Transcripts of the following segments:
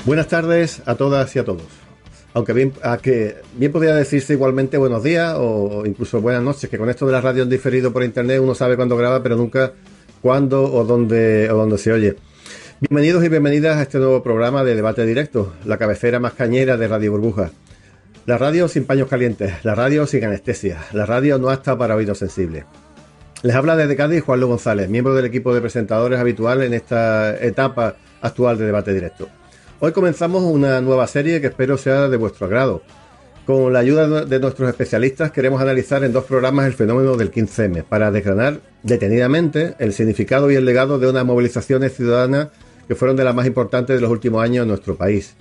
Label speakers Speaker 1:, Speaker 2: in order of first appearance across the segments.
Speaker 1: Buenas tardes a todas y a todos. Aunque bien podría decirse igualmente buenos días o incluso buenas noches, que con esto de la radio en diferido por internet uno sabe cuándo graba, pero nunca cuándo o dónde se oye. Bienvenidos y bienvenidas a este nuevo programa de Debate Directo, la cabecera más cañera de Radio Burbuja. La radio sin paños calientes, la radio sin anestesia, la radio no apta para oídos sensibles. Les habla desde Cádiz Juan Luis González, miembro del equipo de presentadores habitual en esta etapa actual de Debate Directo. Hoy comenzamos una nueva serie que espero sea de vuestro agrado. Con la ayuda de nuestros especialistas queremos analizar en 2 programas el fenómeno del 15M para desgranar detenidamente el significado y el legado de unas movilizaciones ciudadanas que fueron de las más importantes de los últimos años en nuestro país.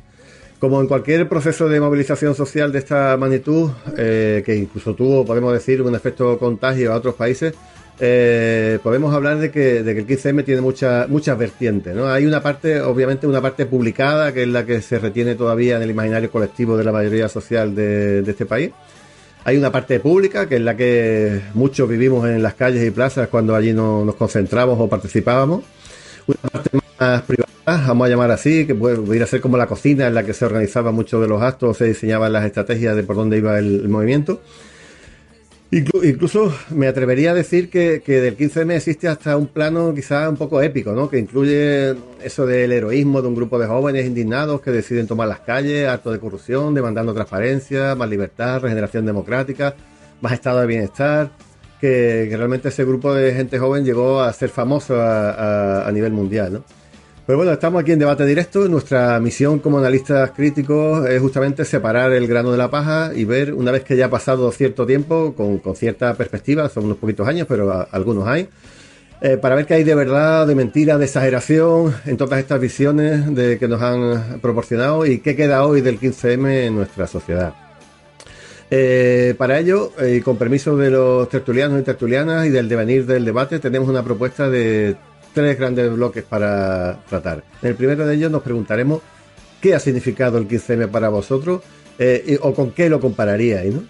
Speaker 1: Como en cualquier proceso de movilización social de esta magnitud, que incluso tuvo, podemos decir, un efecto contagio a otros países, podemos hablar de que el 15M tiene muchas vertientes, ¿no? Hay una parte, obviamente una parte publicada, que es la que se retiene todavía en el imaginario colectivo de la mayoría social de este país. Hay una parte pública, que es la que muchos vivimos en las calles y plazas cuando allí nos concentramos o participábamos. Una parte más privada, vamos a llamar así, que pudiera ser como la cocina, en la que se organizaban muchos de los actos, se diseñaban las estrategias de por dónde iba el movimiento. Incluso me atrevería a decir que del 15M existe hasta un plano quizás un poco épico, ¿no? Que incluye eso del heroísmo de un grupo de jóvenes indignados que deciden tomar las calles, harto de corrupción, demandando transparencia, más libertad, regeneración democrática, más estado de bienestar, que realmente ese grupo de gente joven llegó a ser famoso a nivel mundial, ¿no? Pero bueno, estamos aquí en Debate Directo. Nuestra misión como analistas críticos es justamente separar el grano de la paja y ver, una vez que ya ha pasado cierto tiempo, con cierta perspectiva, son unos poquitos años, pero algunos hay, para ver qué hay de verdad, de mentira, de exageración en todas estas visiones que nos han proporcionado y qué queda hoy del 15M en nuestra sociedad. Para ello, y con permiso de los tertulianos y tertulianas y del devenir del debate, tenemos una propuesta de 3 grandes bloques para tratar. En el primero de ellos nos preguntaremos qué ha significado el 15M para vosotros, o con qué lo compararíais, ¿no?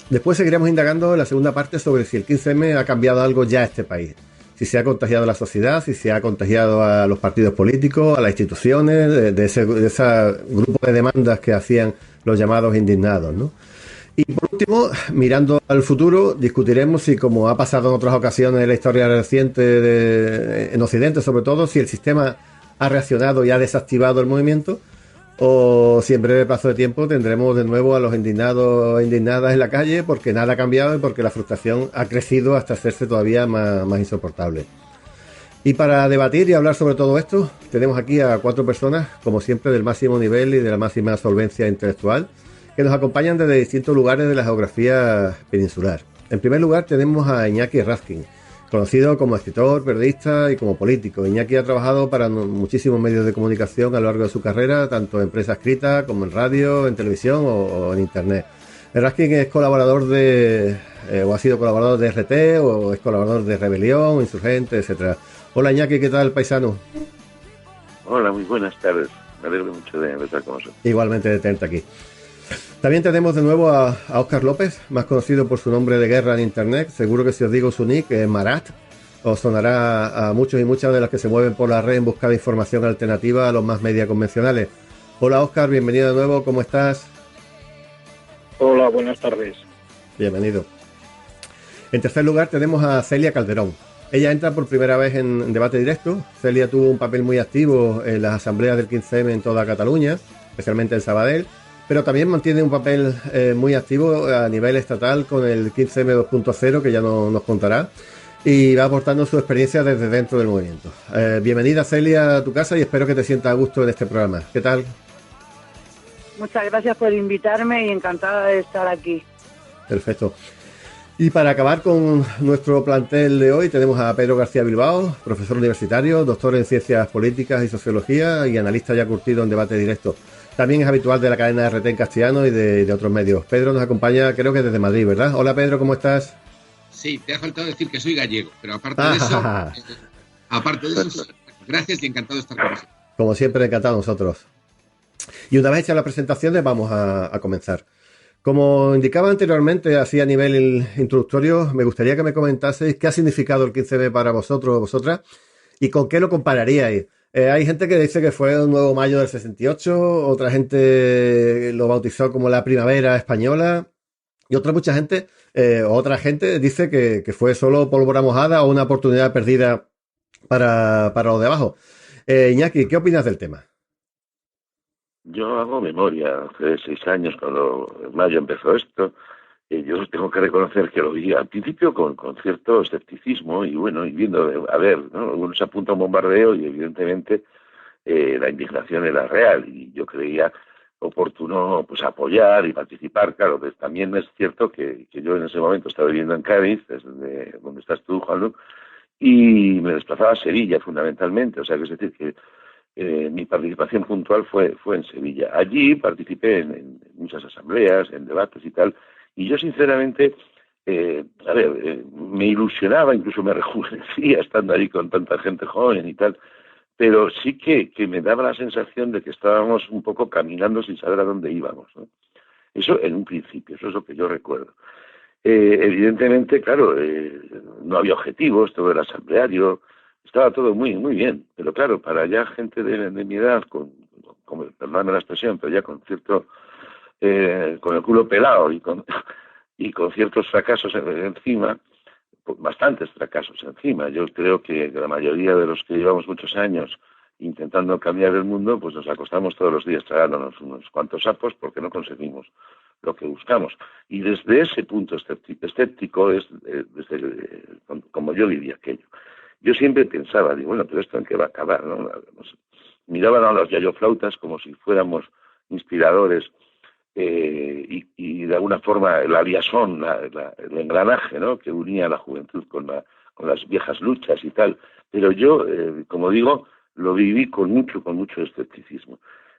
Speaker 1: Después seguiremos indagando en la segunda parte sobre si el 15M ha cambiado algo ya a este país. Si se ha contagiado a la sociedad, si se ha contagiado a los partidos políticos, a las instituciones, de ese grupo de demandas que hacían los llamados indignados, ¿no? Y por último, mirando al futuro, discutiremos si, como ha pasado en otras ocasiones en la historia reciente en Occidente sobre todo, si el sistema ha reaccionado y ha desactivado el movimiento, o si en breve plazo de tiempo tendremos de nuevo a los indignados e indignadas en la calle porque nada ha cambiado y porque la frustración ha crecido hasta hacerse todavía más insoportable. Y para debatir y hablar sobre todo esto, tenemos aquí a 4 personas, como siempre, del máximo nivel y de la máxima solvencia intelectual, que nos acompañan desde distintos lugares de la geografía peninsular. En primer lugar tenemos a Iñaki Raskin, conocido como escritor, periodista y como político. Iñaki ha trabajado para muchísimos medios de comunicación a lo largo de su carrera, tanto en prensa escrita como en radio, en televisión o en internet. Raskin es colaborador o ha sido colaborador de RT, o es colaborador de Rebelión, Insurgente, etcétera. Hola Iñaki, ¿qué tal, paisano?
Speaker 2: Hola, muy buenas tardes. Me alegro mucho de estar con vosotros.
Speaker 1: Igualmente de tenerte aquí. También tenemos de nuevo a Óscar López, más conocido por su nombre de guerra en internet. Seguro que si os digo su nick, Marat, os sonará a muchos y muchas de las que se mueven por la red en busca de información alternativa a los más media convencionales. Hola Óscar, bienvenido de nuevo, ¿cómo estás?
Speaker 3: Hola, buenas tardes.
Speaker 1: Bienvenido. En tercer lugar tenemos a Celia Calderón. Ella entra por primera vez en Debate Directo. Celia tuvo un papel muy activo en las asambleas del 15M en toda Cataluña, especialmente en Sabadell, pero también mantiene un papel muy activo a nivel estatal con el 15M 2.0, que ya nos contará, y va aportando su experiencia desde dentro del movimiento. Bienvenida Celia a tu casa y espero que te sientas a gusto en este programa. ¿Qué tal?
Speaker 4: Muchas gracias por invitarme y encantada de estar aquí.
Speaker 1: Perfecto. Y para acabar con nuestro plantel de hoy tenemos a Pedro García Bilbao, profesor universitario, doctor en Ciencias Políticas y Sociología y analista ya curtido en Debate Directo. También es habitual de la cadena RT en castellano y de otros medios. Pedro nos acompaña, creo que desde Madrid, ¿verdad? Hola Pedro, ¿cómo estás?
Speaker 5: Sí, te ha faltado decir que soy gallego, pero aparte de eso, gracias y encantado de estar con vosotros.
Speaker 1: Como siempre, encantado nosotros. Y una vez hechas las presentaciones, vamos a comenzar. Como indicaba anteriormente, así a nivel introductorio, me gustaría que me comentaseis qué ha significado el 15M para vosotros o vosotras y con qué lo compararíais. Hay gente que dice que fue un nuevo mayo del 68, otra gente lo bautizó como la primavera española y otra gente dice que fue solo pólvora mojada o una oportunidad perdida para los de abajo. Iñaki, ¿qué opinas del tema?
Speaker 2: Yo hago memoria, hace 6 años, cuando en mayo empezó esto, yo tengo que reconocer que lo vi al principio con cierto escepticismo y bueno, y viendo, a ver, ¿no? Uno se apunta a un bombardeo y evidentemente la indignación era real y yo creía oportuno pues apoyar y participar. Claro, pues también es cierto que yo en ese momento estaba viviendo en Cádiz, desde donde estás tú, Juanlu, y me desplazaba a Sevilla fundamentalmente, o sea, que es decir, que mi participación puntual fue en Sevilla. Allí participé en muchas asambleas, en debates y tal, y yo sinceramente, me ilusionaba, incluso me rejuvenecía estando ahí con tanta gente joven y tal, pero sí que me daba la sensación de que estábamos un poco caminando sin saber a dónde íbamos, ¿no? Eso en un principio, eso es lo que yo recuerdo. Evidentemente, claro, no había objetivos, todo era asambleario, estaba todo muy muy bien, pero claro, para ya gente de mi edad, perdóname la expresión, pero ya con cierto, con el culo pelado y con ciertos fracasos encima, bastantes fracasos encima. Yo creo que la mayoría de los que llevamos muchos años intentando cambiar el mundo, pues nos acostamos todos los días tragándonos unos cuantos sapos porque no conseguimos lo que buscamos. Y desde ese punto escéptico es como yo viví aquello. Yo siempre pensaba, digo, bueno, pero esto en qué va a acabar, ¿no? Miraban a los yayoflautas como si fuéramos inspiradores, y de alguna forma la liazón, el engranaje, ¿no?, que unía a la juventud con las viejas luchas y tal. Pero yo, como digo, lo viví con mucho escepticismo.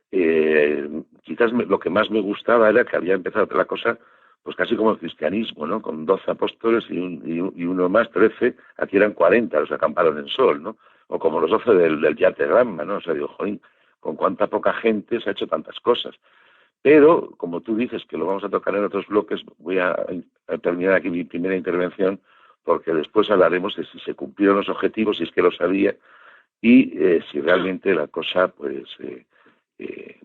Speaker 2: Quizás lo que más me gustaba era que había empezado la cosa pues casi como el cristianismo, ¿no?, con 12 apóstoles y uno más, 13, aquí eran 40 los que acamparon en Sol, ¿no? O como los 12 del Yategramma, ¿no? O sea, digo, jolín, con cuánta poca gente se ha hecho tantas cosas. Pero, como tú dices, que lo vamos a tocar en otros bloques, voy a terminar aquí mi primera intervención, porque después hablaremos de si se cumplieron los objetivos, si es que lo sabía, y si realmente la cosa, pues,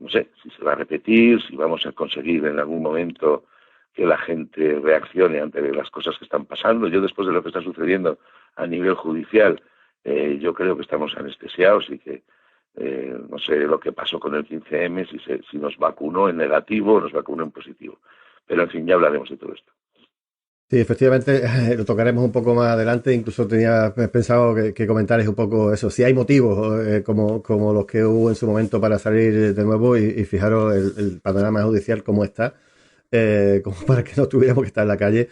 Speaker 2: no sé, si se va a repetir, si vamos a conseguir en algún momento que la gente reaccione ante las cosas que están pasando. Yo, después de lo que está sucediendo a nivel judicial, yo creo que estamos anestesiados y que no sé lo que pasó con el 15M, si nos vacunó en negativo o nos vacunó en positivo. Pero, en fin, ya hablaremos de todo esto.
Speaker 1: Sí, efectivamente, lo tocaremos un poco más adelante. Incluso tenía pensado que comentarais un poco eso. Si hay motivos como los que hubo en su momento para salir de nuevo y fijaros el panorama judicial cómo está, como para que no tuviéramos que estar en la calle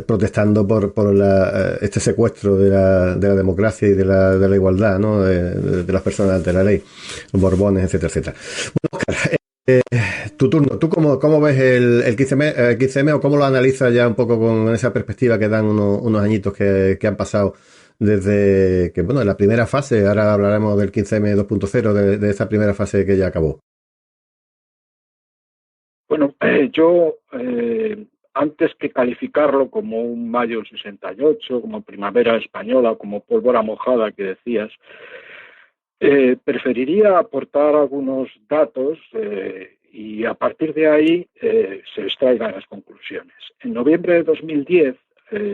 Speaker 1: protestando por este secuestro de la democracia y de la igualdad, ¿no?, de las personas ante la ley, los Borbones, etcétera, etcétera. Bueno, Óscar, tu turno. ¿Tú cómo ves el 15M o cómo lo analizas ya un poco con esa perspectiva que dan unos añitos que han pasado desde que, bueno, en la primera fase? Ahora hablaremos del 15M 2.0, de esa primera fase que ya acabó.
Speaker 3: Bueno, yo, antes que calificarlo como un mayo del 68, como primavera española, como pólvora mojada que decías, preferiría aportar algunos datos y a partir de ahí se extraigan las conclusiones. En noviembre de 2010,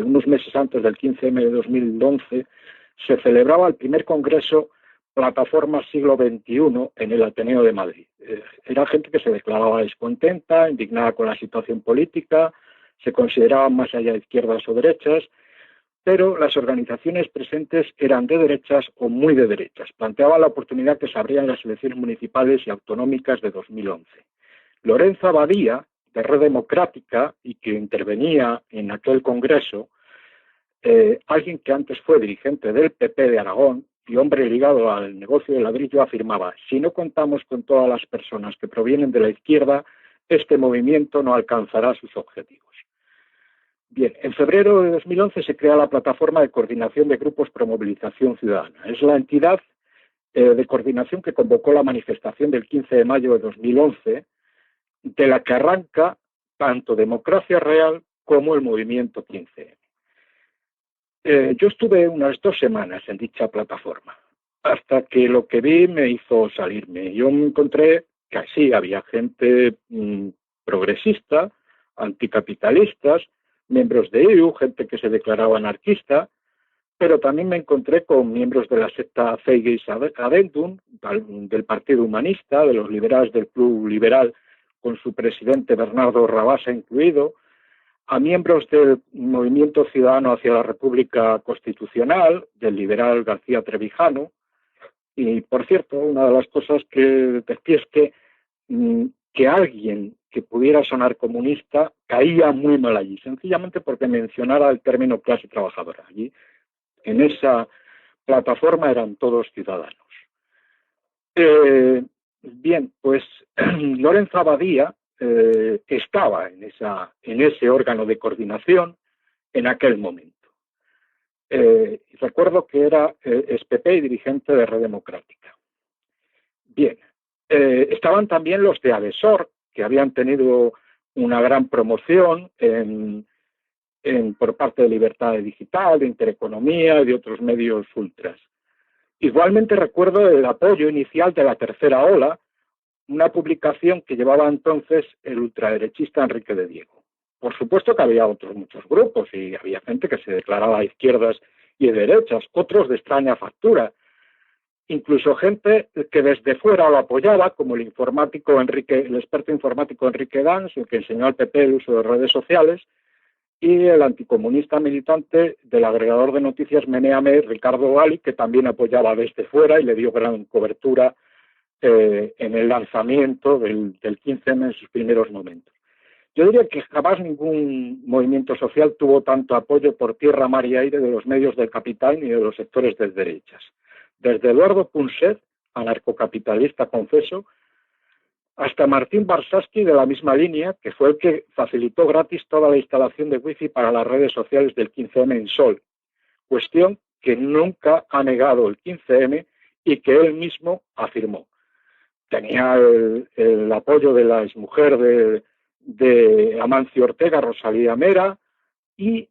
Speaker 3: unos meses antes del 15M de 2011, se celebraba el primer congreso Plataforma Siglo XXI en el Ateneo de Madrid. Era gente que se declaraba descontenta, indignada con la situación política, se consideraban más allá de izquierdas o derechas, pero las organizaciones presentes eran de derechas o muy de derechas. Planteaban la oportunidad que se abría en las elecciones municipales y autonómicas de 2011. Lorenzo Abadía, de Red Democrática, y que intervenía en aquel congreso, alguien que antes fue dirigente del PP de Aragón y hombre ligado al negocio del ladrillo, afirmaba: si no contamos con todas las personas que provienen de la izquierda, este movimiento no alcanzará sus objetivos. Bien, en febrero de 2011 se crea la Plataforma de Coordinación de Grupos Pro Movilización Ciudadana. Es la entidad de coordinación que convocó la manifestación del 15 de mayo de 2011, de la que arranca tanto Democracia Real como el movimiento 15M. Yo estuve unas 2 semanas en dicha plataforma. hasta que lo que vi me hizo salirme. Yo me encontré que sí, había gente progresista, anticapitalistas, miembros de EU, gente que se declaraba anarquista, pero también me encontré con miembros de la secta Fides Addendum, del Partido Humanista, de los liberales del Club Liberal, con su presidente Bernardo Rabasa incluido, a miembros del Movimiento Ciudadano hacia la República Constitucional, del liberal García Trevijano. Y, por cierto, una de las cosas que detecté es que alguien que pudiera sonar comunista caía muy mal allí, sencillamente porque mencionara el término clase trabajadora. Allí, en esa plataforma, eran todos ciudadanos. Bien, pues Lorenzo Abadía estaba en ese órgano de coordinación en aquel momento. Recuerdo que era ex-PP y dirigente de Red Democrática. Bien, estaban también los de Adesor, que habían tenido una gran promoción por parte de Libertad Digital, de Intereconomía y de otros medios ultras. Igualmente recuerdo el apoyo inicial de la Tercera Ola, una publicación que llevaba entonces el ultraderechista Enrique de Diego. Por supuesto que había otros muchos grupos y había gente que se declaraba a izquierdas y de derechas, otros de extraña factura, incluso gente que desde fuera lo apoyaba, como el experto informático Enrique Dans, el que enseñó al PP el uso de redes sociales, y el anticomunista militante del agregador de noticias Meneame, Ricardo Gali, que también apoyaba desde fuera y le dio gran cobertura en el lanzamiento del 15M en sus primeros momentos. Yo diría que jamás ningún movimiento social tuvo tanto apoyo por tierra, mar y aire de los medios del capital ni de los sectores de derechas. Desde Eduardo Punset, anarcocapitalista confeso, hasta Martín Barsaski de la misma línea, que fue el que facilitó gratis toda la instalación de wifi para las redes sociales del 15M en Sol, cuestión que nunca ha negado el 15M y que él mismo afirmó. Tenía el apoyo de la exmujer de Amancio Ortega, Rosalía Mera, y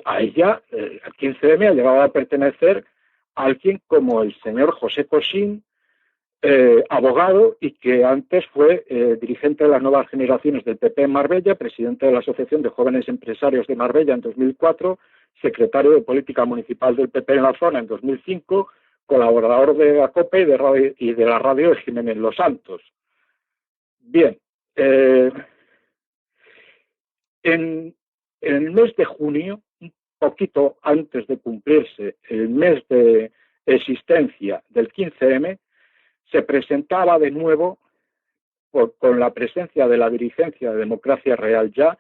Speaker 3: a ella, el 15M, ha llegado a pertenecer a alguien como el señor José Cosín, abogado y que antes fue dirigente de las nuevas generaciones del PP en Marbella, presidente de la Asociación de Jóvenes Empresarios de Marbella en 2004, secretario de Política Municipal del PP en la zona en 2005, colaborador de la COPE y de la radio de Jiménez Los Santos. Bien, en el mes de junio, un poquito antes de cumplirse el mes de existencia del 15M, se presentaba de nuevo, con la presencia de la dirigencia de Democracia Real Ya,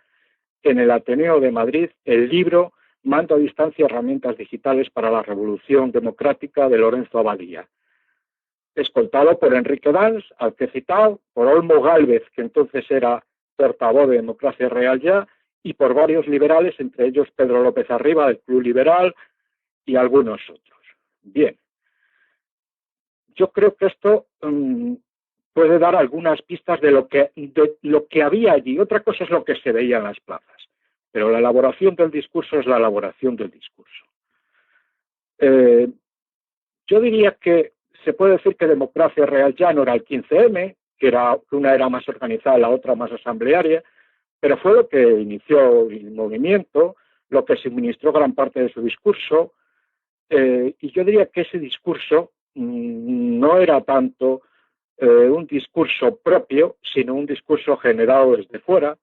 Speaker 3: en el Ateneo de Madrid, el libro Mando a distancia, herramientas digitales para la revolución democrática de Lorenzo Abadía, escoltado por Enrique Dans, al que he citado, por Olmo Gálvez, que entonces era portavoz de Democracia Real Ya, y por varios liberales, entre ellos Pedro López Arriba, del Club Liberal, y algunos otros. Bien. Yo creo que esto puede dar algunas pistas de lo que había allí. Otra cosa es lo que se veía en las plazas, pero la elaboración del discurso es la elaboración del discurso. Yo diría que se puede decir que Democracia Real Ya no era el 15M, que una era más organizada, la otra más asamblearia, pero fue lo que inició el movimiento, lo que suministró gran parte de su discurso, y yo diría que ese discurso no era tanto un discurso propio, sino un discurso generado desde fuera,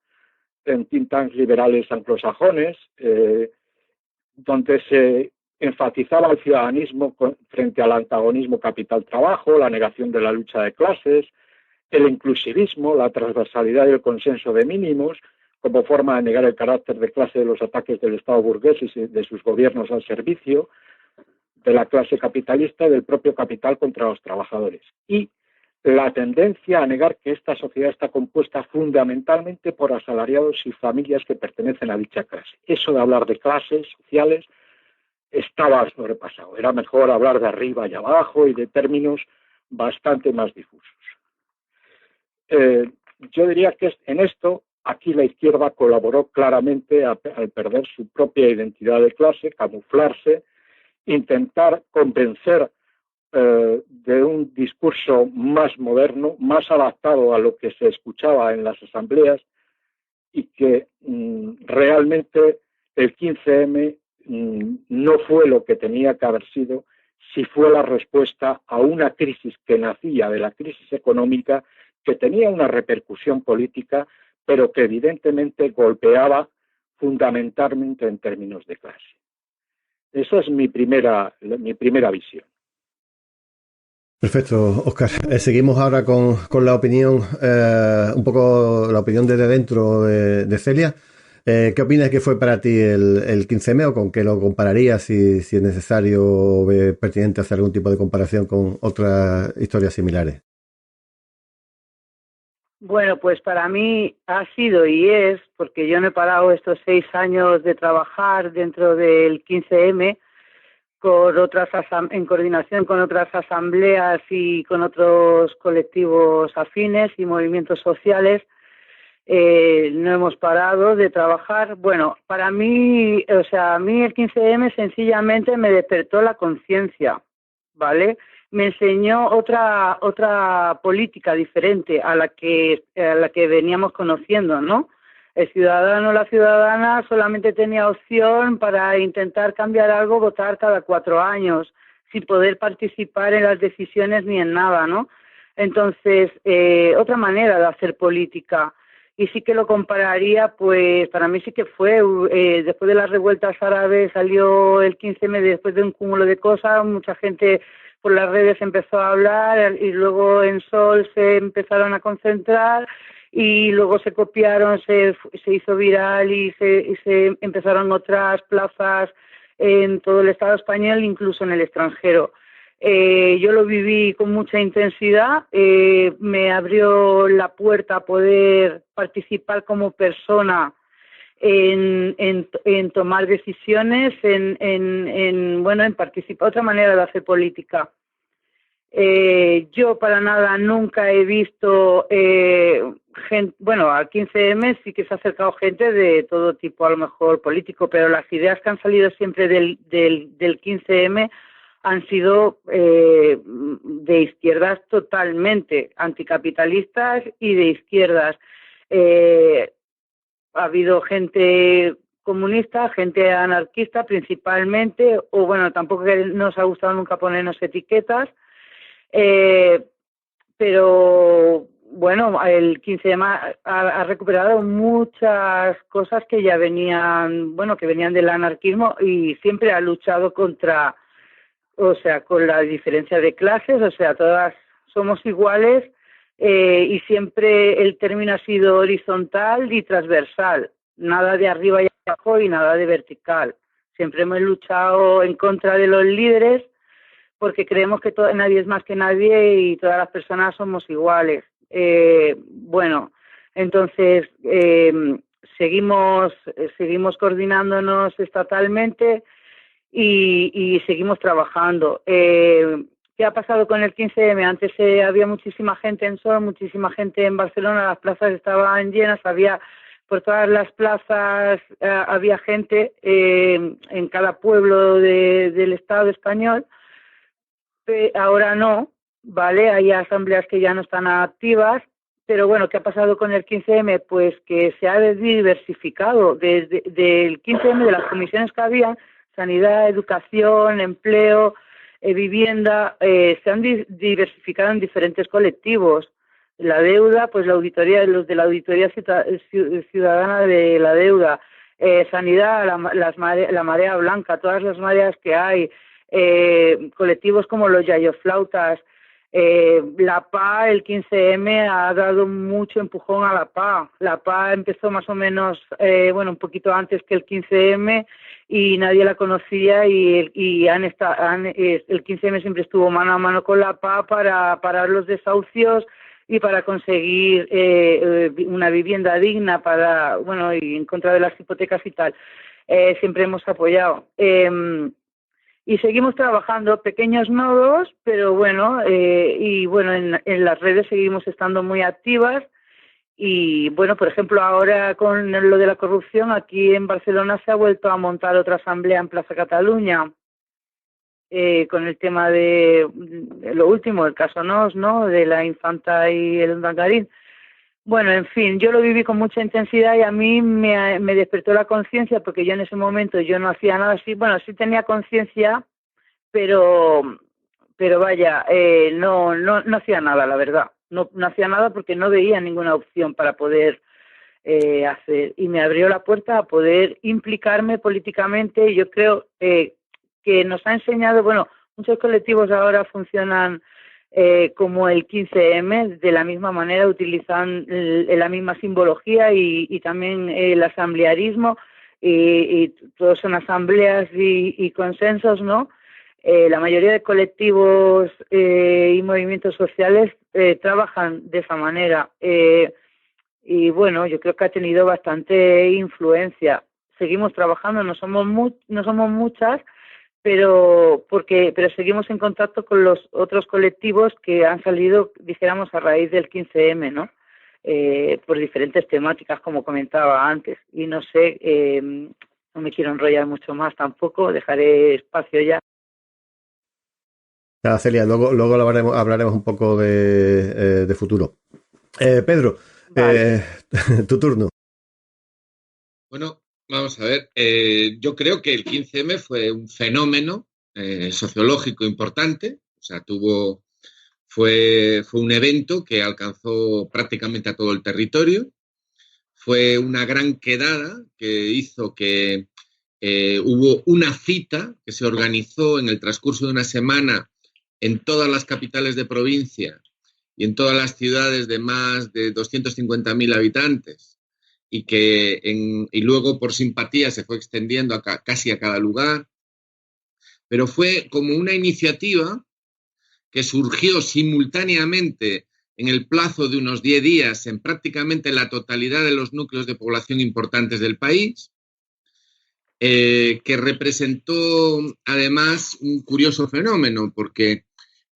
Speaker 3: en think tanks liberales anglosajones, donde se enfatizaba el ciudadanismo frente al antagonismo capital-trabajo, la negación de la lucha de clases, el inclusivismo, la transversalidad y el consenso de mínimos, como forma de negar el carácter de clase de los ataques del Estado burgués y de sus gobiernos al servicio de la clase capitalista y del propio capital contra los trabajadores. Y la tendencia a negar que esta sociedad está compuesta fundamentalmente por asalariados y familias que pertenecen a dicha clase. Eso de hablar de clases sociales estaba sobrepasado. Era mejor hablar de arriba y abajo y de términos bastante más difusos. Yo diría que en esto, aquí la izquierda colaboró claramente al perder su propia identidad de clase, camuflarse, intentar convencer de un discurso más moderno, más adaptado a lo que se escuchaba en las asambleas, y que realmente el 15M no fue lo que tenía que haber sido, si fue la respuesta a una crisis que nacía de la crisis económica, que tenía una repercusión política, pero que evidentemente golpeaba fundamentalmente en términos de clase. Esa es mi primera visión.
Speaker 1: Perfecto, Óscar. Seguimos ahora con la opinión, un poco la opinión desde dentro de Celia. ¿Qué opinas que fue para ti el 15M o con qué lo compararías si es necesario o pertinente hacer algún tipo de comparación con otras historias similares?
Speaker 4: Bueno, pues para mí ha sido y es, porque yo no he parado estos 6 años de trabajar dentro del 15M, en coordinación con otras asambleas y con otros colectivos afines y movimientos sociales. No hemos parado de trabajar. Bueno, para mí, a mí el 15M sencillamente me despertó la conciencia, ¿vale? Me enseñó otra política diferente a la que veníamos conociendo, ¿no? El ciudadano, la ciudadana solamente tenía opción para intentar cambiar algo, votar cada 4 años, sin poder participar en las decisiones ni en nada, ¿no? Entonces, otra manera de hacer política. Y sí que lo compararía, pues para mí sí que fue, después de las revueltas árabes salió el 15M, después de un cúmulo de cosas, mucha gente por las redes empezó a hablar y luego en Sol se empezaron a concentrar y luego se copiaron, se hizo viral y se empezaron otras plazas en todo el Estado español, incluso en el extranjero. Yo lo viví con mucha intensidad, me abrió la puerta a poder participar como persona en tomar decisiones, en participar, otra manera de hacer política. Yo para nada nunca he visto gente, bueno, al 15M sí que se ha acercado gente de todo tipo, a lo mejor político, pero las ideas que han salido siempre del 15M han sido de izquierdas totalmente, anticapitalistas y de izquierdas. Ha habido gente comunista, gente anarquista principalmente, o bueno, tampoco nos ha gustado nunca ponernos etiquetas, pero bueno, el 15M ha recuperado muchas cosas que ya venían, bueno, que venían del anarquismo y siempre ha luchado contra, o sea, con la diferencia de clases, o sea, todas somos iguales y siempre el término ha sido horizontal y transversal, nada de arriba y abajo y nada de vertical. Siempre hemos luchado en contra de los líderes porque creemos que nadie es más que nadie y todas las personas somos iguales. Bueno, entonces seguimos coordinándonos estatalmente y seguimos trabajando. ¿Qué ha pasado con el 15M? Antes había muchísima gente en Sol, muchísima gente en Barcelona, las plazas estaban llenas, por todas las plazas había gente en cada pueblo del Estado español. Ahora no, ¿vale? Hay asambleas que ya no están activas, pero bueno, ¿qué ha pasado con el 15M? Pues que se ha diversificado desde el 15M, de las comisiones que había, sanidad, educación, empleo, vivienda, se han diversificado en diferentes colectivos. La deuda, pues la auditoría, los de la auditoría ciudadana de la deuda, sanidad, la marea blanca, todas las mareas que hay, colectivos como los yayoflautas, la PA, el 15M ha dado mucho empujón a la PA. La PA empezó más o menos, un poquito antes que el 15M y nadie la conocía y el 15M siempre estuvo mano a mano con la PA para parar los desahucios y para conseguir una vivienda digna y en contra de las hipotecas y tal. Siempre hemos apoyado. Y seguimos trabajando pequeños nodos, pero bueno, en las redes seguimos estando muy activas y bueno, por ejemplo, ahora con lo de la corrupción, aquí en Barcelona se ha vuelto a montar otra asamblea en Plaza Cataluña. con el tema de lo último, el caso Nos, ¿no? De la infanta y el Urdangarín. Bueno, en fin, yo lo viví con mucha intensidad y a mí me despertó la conciencia, porque yo en ese momento yo no hacía nada así. Bueno, sí tenía conciencia, pero vaya, no hacía nada, la verdad. No hacía nada porque no veía ninguna opción para poder hacer. Y me abrió la puerta a poder implicarme políticamente. Y yo creo que nos ha enseñado, bueno, muchos colectivos ahora funcionan como el 15M, de la misma manera, utilizan la misma simbología y también el asamblearismo, y todos son asambleas y consensos, ¿no? La mayoría de colectivos y movimientos sociales trabajan de esa manera, y bueno, yo creo que ha tenido bastante influencia. Seguimos trabajando, no somos muchas, pero seguimos en contacto con los otros colectivos que han salido, dijéramos, a raíz del 15M, ¿no? Por diferentes temáticas, como comentaba antes. Y no sé, no me quiero enrollar mucho más tampoco, dejaré espacio ya.
Speaker 1: Nada, Celia, luego hablaremos un poco de futuro. Pedro, vale. Tu turno.
Speaker 5: Bueno, vamos a ver. Yo creo que el 15M fue un fenómeno sociológico importante. O sea, fue un evento que alcanzó prácticamente a todo el territorio. Fue una gran quedada que hizo que hubo una cita que se organizó en el transcurso de una semana en todas las capitales de provincia y en todas las ciudades de más de 250.000 habitantes, y luego por simpatía se fue extendiendo casi a cada lugar. Pero fue como una iniciativa que surgió simultáneamente en el plazo de unos 10 días en prácticamente la totalidad de los núcleos de población importantes del país, que representó además un curioso fenómeno, porque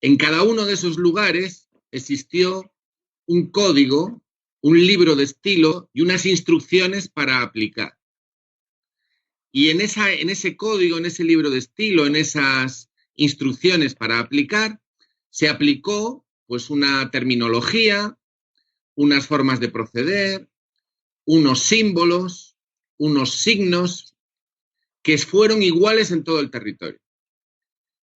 Speaker 5: en cada uno de esos lugares existió un código, un libro de estilo y unas instrucciones para aplicar. Y en ese código, en ese libro de estilo, en esas instrucciones para aplicar, se aplicó pues una terminología, unas formas de proceder, unos símbolos, unos signos que fueron iguales en todo el territorio.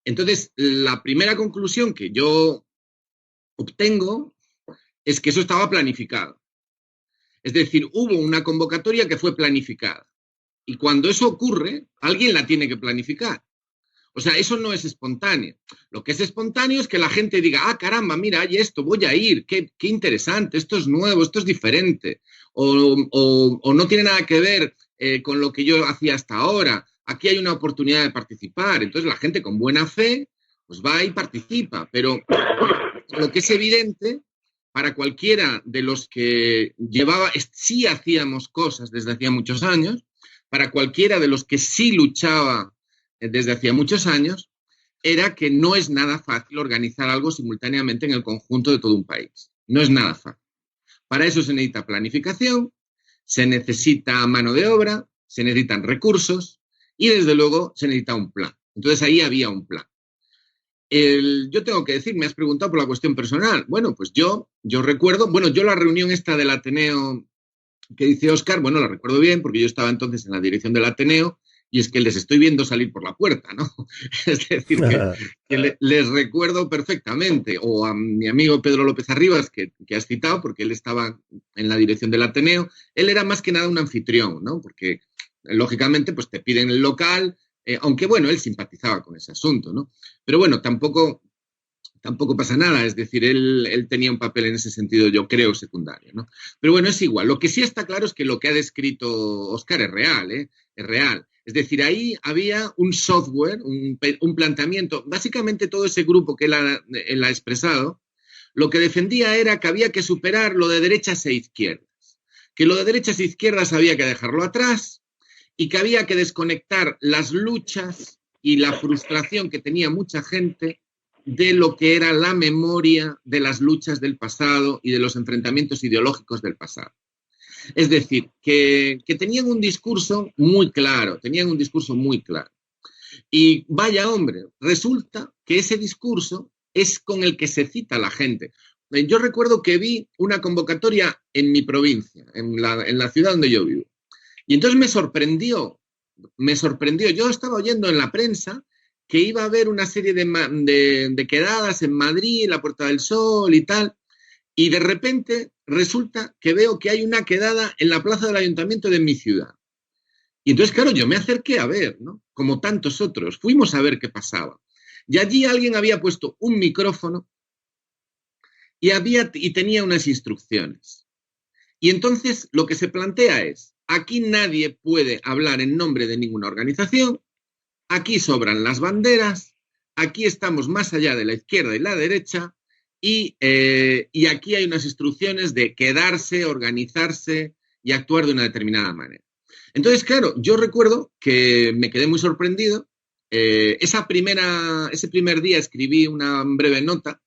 Speaker 5: Entonces, la primera conclusión que yo obtengo es que eso estaba planificado. Es decir, hubo una convocatoria que fue planificada. Y cuando eso ocurre, alguien la tiene que planificar. O sea, eso no es espontáneo. Lo que es espontáneo es que la gente diga, ah, caramba, mira, hay esto, voy a ir, qué interesante, esto es nuevo, esto es diferente. O no tiene nada que ver con lo que yo hacía hasta ahora. Aquí hay una oportunidad de participar. Entonces la gente con buena fe pues va y participa. Pero lo que es evidente para cualquiera de los que sí hacíamos cosas desde hacía muchos años, para cualquiera de los que sí luchaba desde hacía muchos años, era que no es nada fácil organizar algo simultáneamente en el conjunto de todo un país. No es nada fácil. Para eso se necesita planificación, se necesita mano de obra, se necesitan recursos y, desde luego, se necesita un plan. Entonces, ahí había un plan. Yo tengo que decir, me has preguntado por la cuestión personal. Bueno, pues yo recuerdo, yo la reunión esta del Ateneo que dice Óscar, la recuerdo bien porque yo estaba entonces en la dirección del Ateneo y es que les estoy viendo salir por la puerta, ¿no? Es decir, que les recuerdo perfectamente. O a mi amigo Pedro López Arribas, que has citado, porque él estaba en la dirección del Ateneo. Él era más que nada un anfitrión, ¿no? Porque, lógicamente, pues te piden el local, aunque, él simpatizaba con ese asunto, ¿no? Pero, tampoco pasa nada. Es decir, él tenía un papel en ese sentido, yo creo, secundario, ¿no? Pero, es igual. Lo que sí está claro es que lo que ha descrito Óscar es real, ¿eh? Es real. Es decir, ahí había un software, un planteamiento. Básicamente todo ese grupo que él ha expresado, lo que defendía era que había que superar lo de derechas e izquierdas. Que lo de derechas e izquierdas había que dejarlo atrás y que había que desconectar las luchas y la frustración que tenía mucha gente de lo que era la memoria de las luchas del pasado y de los enfrentamientos ideológicos del pasado. Es decir, que tenían un discurso muy claro, Y vaya hombre, resulta que ese discurso es con el que se cita a la gente. Yo recuerdo que vi una convocatoria en mi provincia, en la ciudad donde yo vivo. Y entonces me sorprendió. Yo estaba oyendo en la prensa que iba a haber una serie de quedadas en Madrid, en la Puerta del Sol y tal. Y de repente resulta que veo que hay una quedada en la plaza del ayuntamiento de mi ciudad. Y entonces, claro, yo me acerqué a ver, ¿no? Como tantos otros. Fuimos a ver qué pasaba. Y allí alguien había puesto un micrófono y tenía unas instrucciones. Y entonces lo que se plantea es, aquí nadie puede hablar en nombre de ninguna organización, aquí sobran las banderas, aquí estamos más allá de la izquierda y la derecha, y aquí hay unas instrucciones de quedarse, organizarse y actuar de una determinada manera. Entonces, claro, yo recuerdo que me quedé muy sorprendido. Ese primer día escribí una breve nota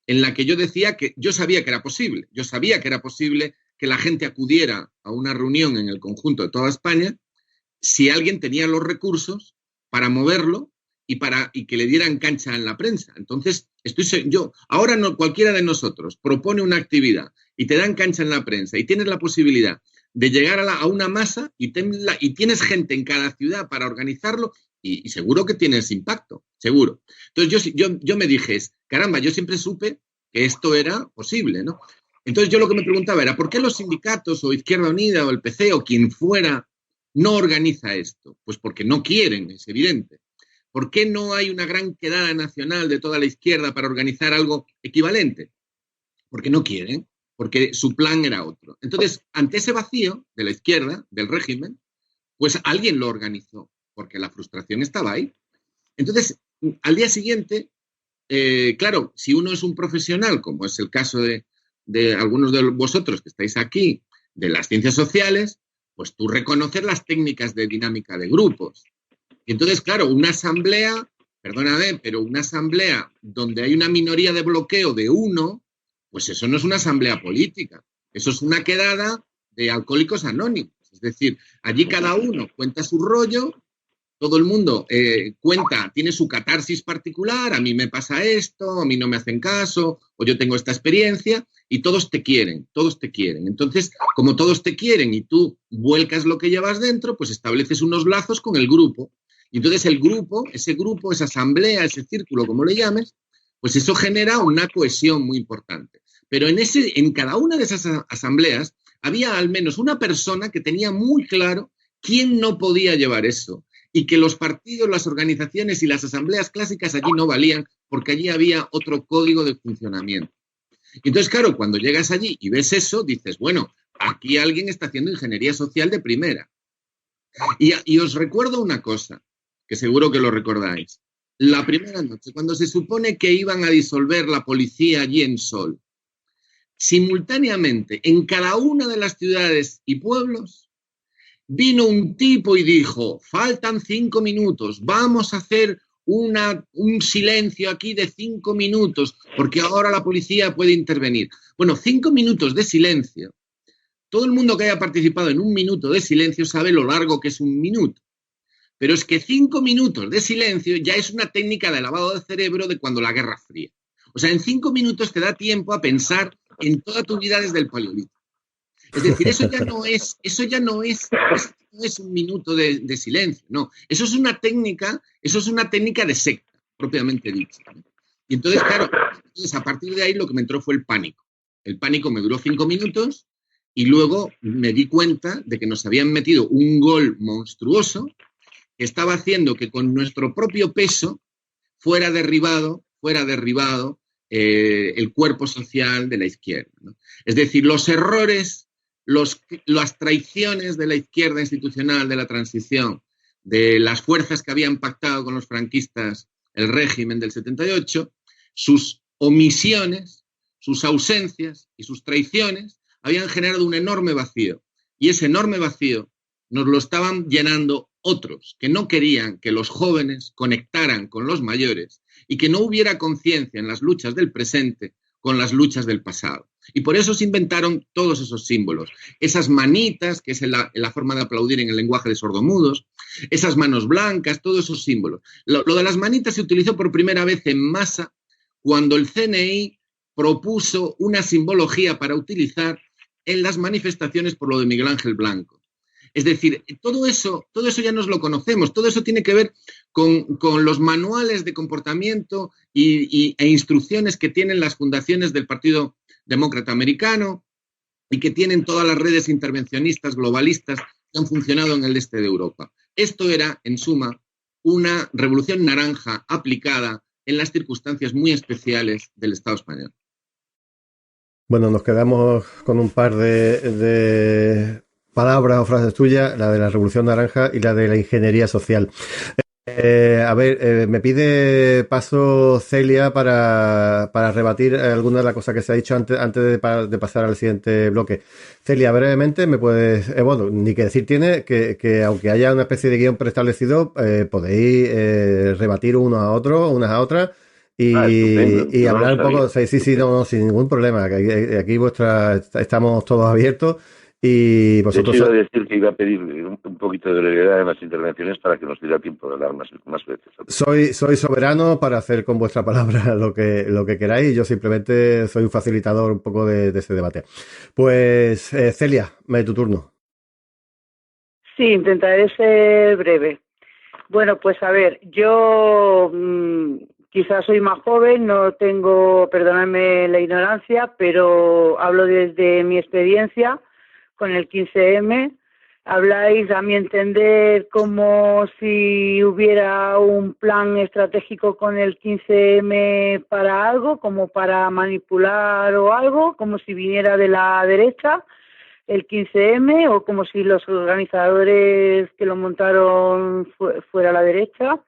Speaker 5: en la que yo decía que yo sabía que era posible. Yo sabía que era posible que la gente acudiera a una reunión en el conjunto de toda España si alguien tenía los recursos para moverlo y que le dieran cancha en la prensa. Entonces, ahora no, cualquiera de nosotros propone una actividad y te dan cancha en la prensa y tienes la posibilidad de llegar a una masa y tienes gente en cada ciudad para organizarlo y seguro que tienes impacto, seguro. Entonces yo me dije, caramba, yo siempre supe que esto era posible, ¿no? Entonces yo lo que me preguntaba era, ¿por qué los sindicatos o Izquierda Unida o el PC o quien fuera no organiza esto? Pues porque no quieren, es evidente. ¿Por qué no hay una gran quedada nacional de toda la izquierda para organizar algo equivalente? Porque no quieren, porque su plan era otro. Entonces, ante ese vacío de la izquierda, del régimen, pues alguien lo organizó, porque la frustración estaba ahí. Entonces, al día siguiente, claro, si uno es un profesional, como es el caso de algunos de vosotros que estáis aquí, de las ciencias sociales, pues tú reconoces las técnicas de dinámica de grupos. Y entonces, claro, una asamblea, perdóname, pero una asamblea donde hay una minoría de bloqueo de uno, pues eso no es una asamblea política, eso es una quedada de alcohólicos anónimos. Es decir, allí cada uno cuenta su rollo, todo el mundo tiene su catarsis particular, a mí me pasa esto, a mí no me hacen caso, o yo tengo esta experiencia, y todos te quieren, todos te quieren. Entonces, como todos te quieren y tú vuelcas lo que llevas dentro, pues estableces unos lazos con el grupo. Y entonces el grupo, esa asamblea, ese círculo, como le llames, pues eso genera una cohesión muy importante. Pero en cada una de esas asambleas había al menos una persona que tenía muy claro quién no podía llevar eso y que los partidos, las organizaciones y las asambleas clásicas allí no valían porque allí había otro código de funcionamiento. Y entonces, claro, cuando llegas allí y ves dices, bueno, aquí alguien está haciendo ingeniería social de primera. Y os recuerdo una cosa, que seguro que lo recordáis. La primera noche, cuando se supone que iban a disolver la policía allí en Sol, simultáneamente, en cada una de las ciudades y pueblos, vino un tipo y dijo, faltan 5 minutos, vamos a hacer un silencio aquí de 5 minutos, porque ahora la policía puede intervenir. Bueno, 5 minutos de silencio. Todo el mundo que haya participado en 1 minuto de silencio sabe lo largo que es 1 minuto. Pero es que 5 minutos de silencio ya es una técnica de lavado de cerebro de cuando la Guerra Fría. O sea, en 5 minutos te da tiempo a pensar en toda tu vida desde el Paleolítico. Es decir, eso ya no es 1 minuto de silencio, no. Eso es una técnica de secta, propiamente dicha. Y entonces, claro, a partir de ahí lo que me entró fue el pánico. El pánico me duró 5 minutos y luego me di cuenta de que nos habían metido un gol monstruoso que estaba haciendo que con nuestro propio peso fuera derribado el cuerpo social de la izquierda, ¿no? Es decir, los errores, las traiciones de la izquierda institucional de la transición, de las fuerzas que habían pactado con los franquistas el régimen del 78, sus omisiones, sus ausencias y sus traiciones habían generado un enorme vacío. Y ese enorme vacío nos lo estaban llenando otros que no querían que los jóvenes conectaran con los mayores y que no hubiera conciencia en las luchas del presente con las luchas del pasado. Y por eso se inventaron todos esos símbolos, esas manitas, que es la forma de aplaudir en el lenguaje de sordomudos, esas manos blancas, todos esos símbolos. Lo de las manitas se utilizó por primera vez en masa cuando el CNI propuso una simbología para utilizar en las manifestaciones por lo de Miguel Ángel Blanco. Es decir, todo eso ya nos lo conocemos, todo eso tiene que ver con los manuales de comportamiento e instrucciones que tienen las fundaciones del Partido Demócrata Americano y que tienen todas las redes intervencionistas globalistas que han funcionado en el este de Europa. Esto era, en suma, una revolución naranja aplicada en las circunstancias muy especiales del Estado español.
Speaker 1: Bueno, nos quedamos con un par de palabras o frases tuyas, la de la Revolución Naranja y la de la ingeniería social. Me pide paso Celia para rebatir alguna de las cosas que se ha dicho antes de pasar al siguiente bloque. Celia, brevemente, me puedes, ni que decir tiene que aunque haya una especie de guión preestablecido, podéis rebatir unas a otras y hablar un poco. Sí, no, sin ningún problema. Aquí estamos todos abiertos. Y vosotros...
Speaker 2: De hecho, iba a decir que iba a pedir un poquito de brevedad en las intervenciones para que nos diera tiempo de hablar más veces.
Speaker 1: Soy soberano para hacer con vuestra palabra lo que queráis. Yo simplemente soy un facilitador un poco de ese debate. Pues, Celia, tu turno.
Speaker 4: Sí, intentaré ser breve. Bueno, pues a ver, yo quizás soy más joven, no tengo, perdóname la ignorancia, pero hablo desde mi experiencia con el 15M. Habláis, a mi entender, como si hubiera un plan estratégico con el 15M para algo, como para manipular o algo, como si viniera de la derecha el 15M o como si los organizadores que lo montaron fuera la derecha.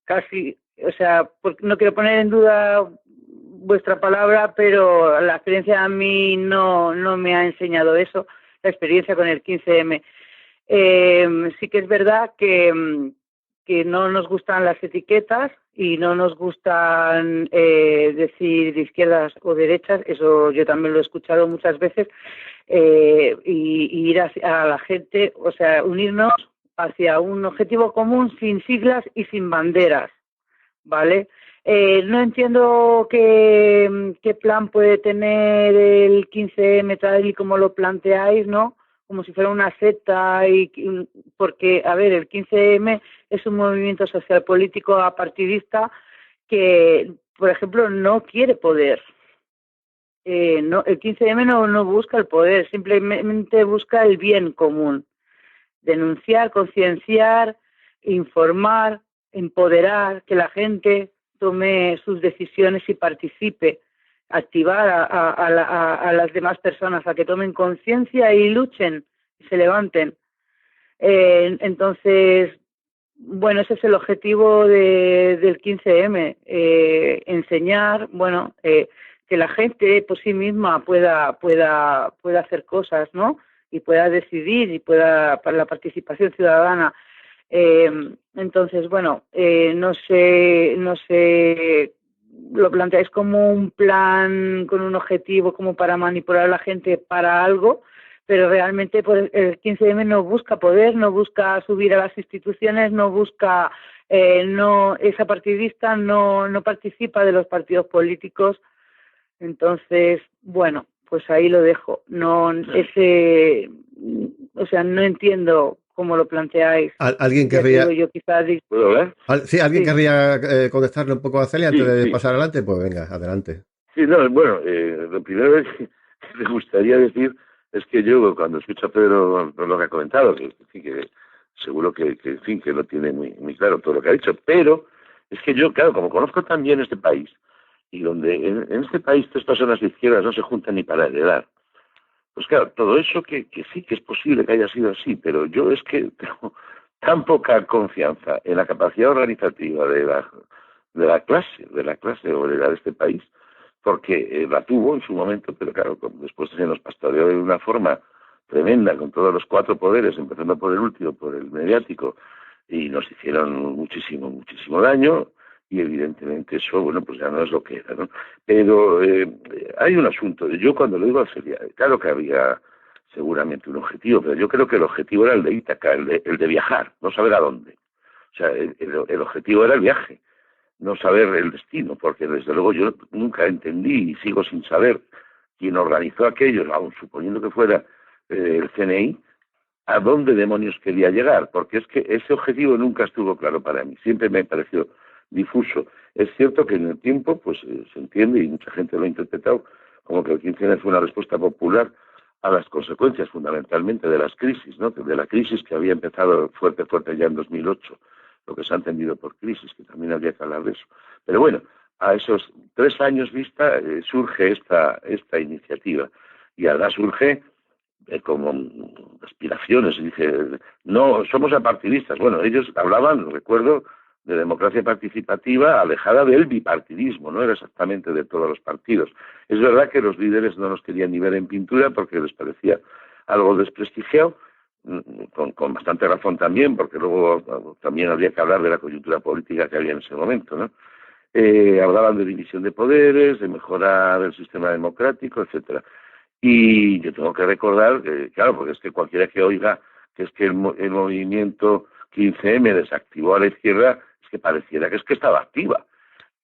Speaker 4: Casi, no quiero poner en duda vuestra palabra, pero la experiencia a mí no me ha enseñado eso, la experiencia con el 15M. Sí que es verdad que no nos gustan las etiquetas y no nos gustan decir de izquierdas o derechas, eso yo también lo he escuchado muchas veces, y ir a la gente, o sea, unirnos hacia un objetivo común sin siglas y sin banderas, ¿vale? No entiendo qué plan puede tener el 15M tal y como lo planteáis, ¿no? Como si fuera una secta, porque, a ver, el 15M es un movimiento social político apartidista que, por ejemplo, no quiere poder. El 15M no busca el poder, simplemente busca el bien común. Denunciar, concienciar, informar, empoderar, que la gente tome sus decisiones y participe, activar a las demás personas a que tomen conciencia y luchen y se levanten. Entonces, bueno, ese es el objetivo del 15M, enseñar, que la gente por sí misma pueda hacer cosas, ¿no? Y pueda decidir y para la participación ciudadana. Entonces, no sé, lo planteáis como un plan con un objetivo como para manipular a la gente para algo, pero realmente pues, el 15M no busca poder, no busca subir a las instituciones, no busca, es apartidista, no participa de los partidos políticos. Entonces, pues ahí lo dejo. No entiendo cómo lo planteáis.
Speaker 1: ¿Alguien querría...?
Speaker 2: ¿Puedo hablar?
Speaker 1: Sí, ¿alguien querría contestarle un poco a Celia antes de pasar adelante? Pues venga, adelante.
Speaker 2: Sí, no, lo primero que me gustaría decir es que yo, cuando escucho a Pedro lo que ha comentado, que seguro que lo tiene muy claro todo lo que ha dicho, pero es que yo, claro, como conozco también este país, y donde en este país 3 personas de izquierdas no se juntan ni para heredar, pues claro, todo eso que sí que es posible que haya sido así, pero yo es que tengo tan poca confianza en la capacidad organizativa de la clase obrera de este país, porque la tuvo en su momento, pero claro, después se nos pastoreó de una forma tremenda con todos los 4 poderes, empezando por el último, por el mediático, y nos hicieron muchísimo daño. Y evidentemente eso, pues ya no es lo que era, ¿no? Pero hay un asunto. Yo cuando lo digo a Celia, claro que había seguramente un objetivo, pero yo creo que el objetivo era el de Ítaca, el de viajar, no saber a dónde. O sea, el objetivo era el viaje, no saber el destino, porque desde luego yo nunca entendí y sigo sin saber quién organizó aquello, aun suponiendo que fuera el CNI, a dónde demonios quería llegar, porque es que ese objetivo nunca estuvo claro para mí, siempre me pareció difuso. Es cierto que en el tiempo pues se entiende, y mucha gente lo ha interpretado, como que el 15N fue una respuesta popular a las consecuencias fundamentalmente de las crisis, ¿no? De la crisis que había empezado fuerte ya en 2008, lo que se ha entendido por crisis, que también habría que hablar de eso. Pero bueno, a esos 3 años vista surge esta iniciativa, y ahora surge como aspiraciones, y dice, no, somos apartidistas. Bueno, ellos hablaban, recuerdo, de democracia participativa alejada del bipartidismo, no era exactamente de todos los partidos. Es verdad que los líderes no nos querían ni ver en pintura porque les parecía algo desprestigiado, con bastante razón también, porque luego también habría que hablar de la coyuntura política que había en ese momento, ¿no? Hablaban de división de poderes, de mejorar el sistema democrático, etcétera. Y yo tengo que recordar, claro, porque es que cualquiera que oiga que es que el movimiento 15M desactivó a la izquierda, es que pareciera que es que estaba activa.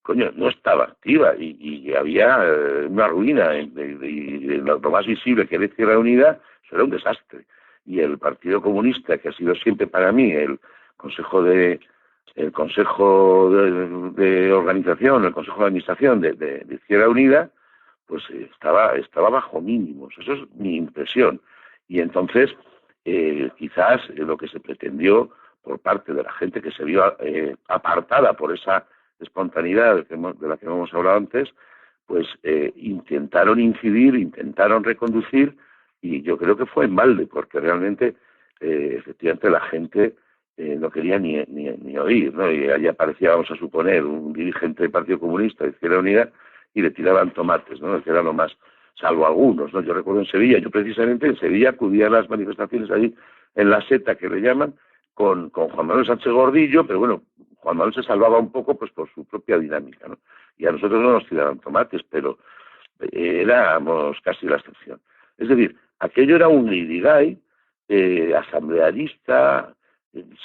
Speaker 2: Coño, no estaba activa y había una ruina. Y lo más visible que era Izquierda Unida, eso era un desastre. Y el Partido Comunista, que ha sido siempre para mí el consejo de organización, el consejo de administración de Izquierda Unida, pues estaba bajo mínimos. Eso es mi impresión. Y entonces, quizás lo que se pretendió por parte de la gente que se vio apartada por esa espontaneidad de la que hemos hablado antes, pues intentaron incidir, intentaron reconducir, y yo creo que fue en balde, porque realmente, efectivamente, la gente no quería ni oír, ¿no? Y allí aparecía, vamos a suponer, un dirigente del Partido Comunista de Izquierda Unida y le tiraban tomates, ¿no? Que era lo más, salvo algunos, ¿no? Yo recuerdo en Sevilla, yo precisamente en Sevilla acudía a las manifestaciones allí en la Seta, que le llaman, con Juan Manuel Sánchez Gordillo, pero bueno, Juan Manuel se salvaba un poco pues por su propia dinámica, ¿no? Y a nosotros no nos tiraban tomates, pero éramos casi la excepción. Es decir, aquello era un lidigay asamblearista,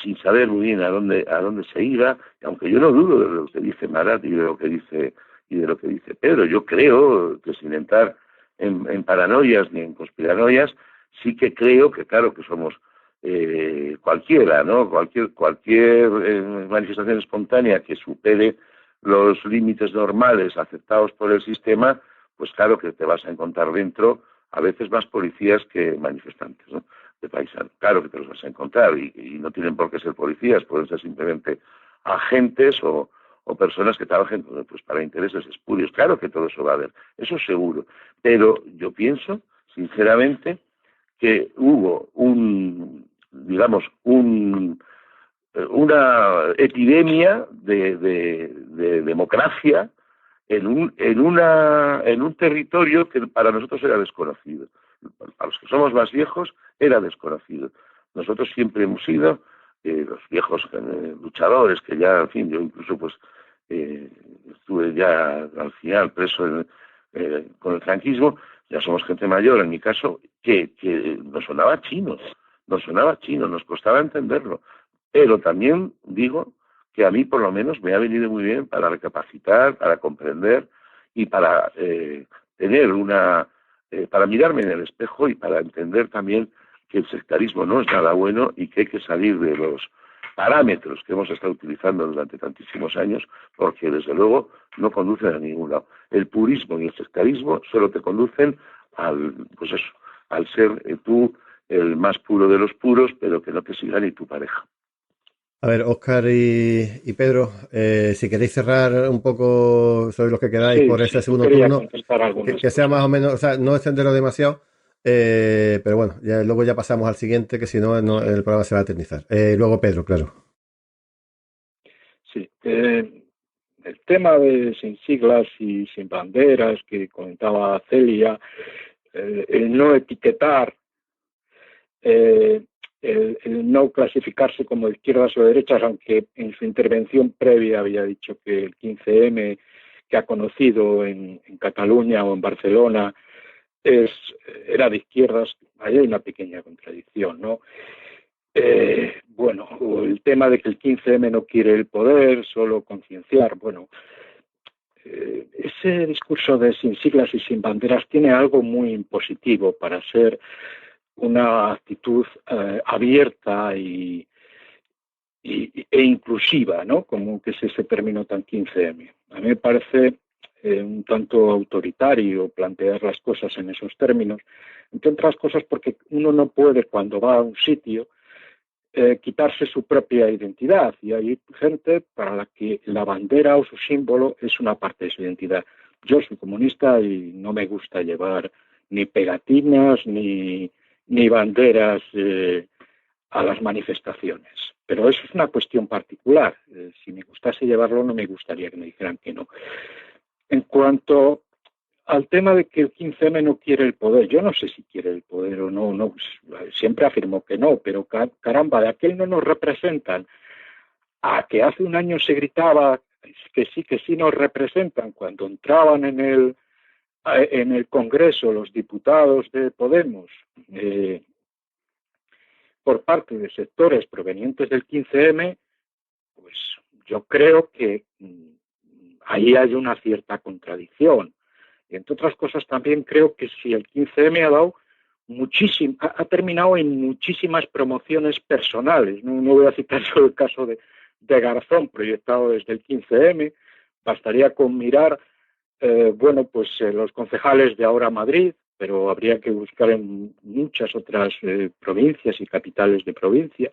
Speaker 2: sin saber muy bien a dónde se iba, aunque yo no dudo de lo que dice Marat y de lo que dice Pedro. Yo creo que sin entrar en paranoias ni en conspiranoias, sí que creo que claro que somos cualquiera, ¿no? Cualquier manifestación espontánea que supere los límites normales aceptados por el sistema, pues claro que te vas a encontrar dentro a veces más policías que manifestantes, ¿no? De paisano. Claro que te los vas a encontrar y no tienen por qué ser policías, pueden ser simplemente agentes o personas que trabajen pues para intereses espurios. Claro que todo eso va a haber, eso seguro. Pero yo pienso, sinceramente, que hubo una epidemia de democracia en un territorio que para nosotros era desconocido. Para los que somos más viejos era desconocido. Nosotros siempre hemos sido los viejos luchadores, que ya, en fin, yo incluso pues estuve ya al final preso con el franquismo. Ya somos gente mayor, en mi caso, que nos sonaba chino, nos costaba entenderlo. Pero también digo que a mí por lo menos me ha venido muy bien para recapacitar, para comprender y para tener para mirarme en el espejo y para entender también que el sectarismo no es nada bueno y que hay que salir de los parámetros que hemos estado utilizando durante tantísimos años, porque desde luego no conducen a ningún lado. El purismo y el sectarismo solo te conducen al ser tú el más puro de los puros, pero que no te siga ni tu pareja.
Speaker 1: A ver, Óscar y Pedro, si queréis cerrar un poco sobre lo que queráis por ese segundo turno, que sea más o menos, o sea, no extenderlo demasiado, pero bueno, luego ya pasamos al siguiente, que si no, el programa se va a eternizar. Luego Pedro, claro.
Speaker 3: Sí, el tema de sin siglas y sin banderas que comentaba Celia, el no etiquetar, el no clasificarse como izquierdas o derechas, aunque en su intervención previa había dicho que el 15M que ha conocido en Cataluña o en Barcelona era de izquierdas. Ahí hay una pequeña contradicción, ¿no? Bueno, el tema de que el 15M no quiere el poder, solo concienciar, bueno, ese discurso de sin siglas y sin banderas tiene algo muy impositivo para ser una actitud abierta e inclusiva, ¿no? Como que es ese término tan 15M. A mí me parece un tanto autoritario plantear las cosas en esos términos, entre otras cosas porque uno no puede, cuando va a un sitio, quitarse su propia identidad, y hay gente para la que la bandera o su símbolo es una parte de su identidad. Yo soy comunista y no me gusta llevar ni pegatinas ni banderas a las manifestaciones, pero eso es una cuestión particular. Si me gustase llevarlo, no me gustaría que me dijeran que no. En cuanto al tema de que el 15M no quiere el poder, yo no sé si quiere el poder o no, siempre afirmó que no, pero caramba, de aquel no nos representan, a que hace un año se gritaba que sí nos representan, cuando entraban en el Congreso los diputados de Podemos, por parte de sectores provenientes del 15M, pues yo creo que ahí hay una cierta contradicción. Y entre otras cosas también creo que si el 15M ha terminado en muchísimas promociones personales. No voy a citar solo el caso de Garzón, proyectado desde el 15M, bastaría con mirar, los concejales de Ahora Madrid, pero habría que buscar en muchas otras provincias y capitales de provincia,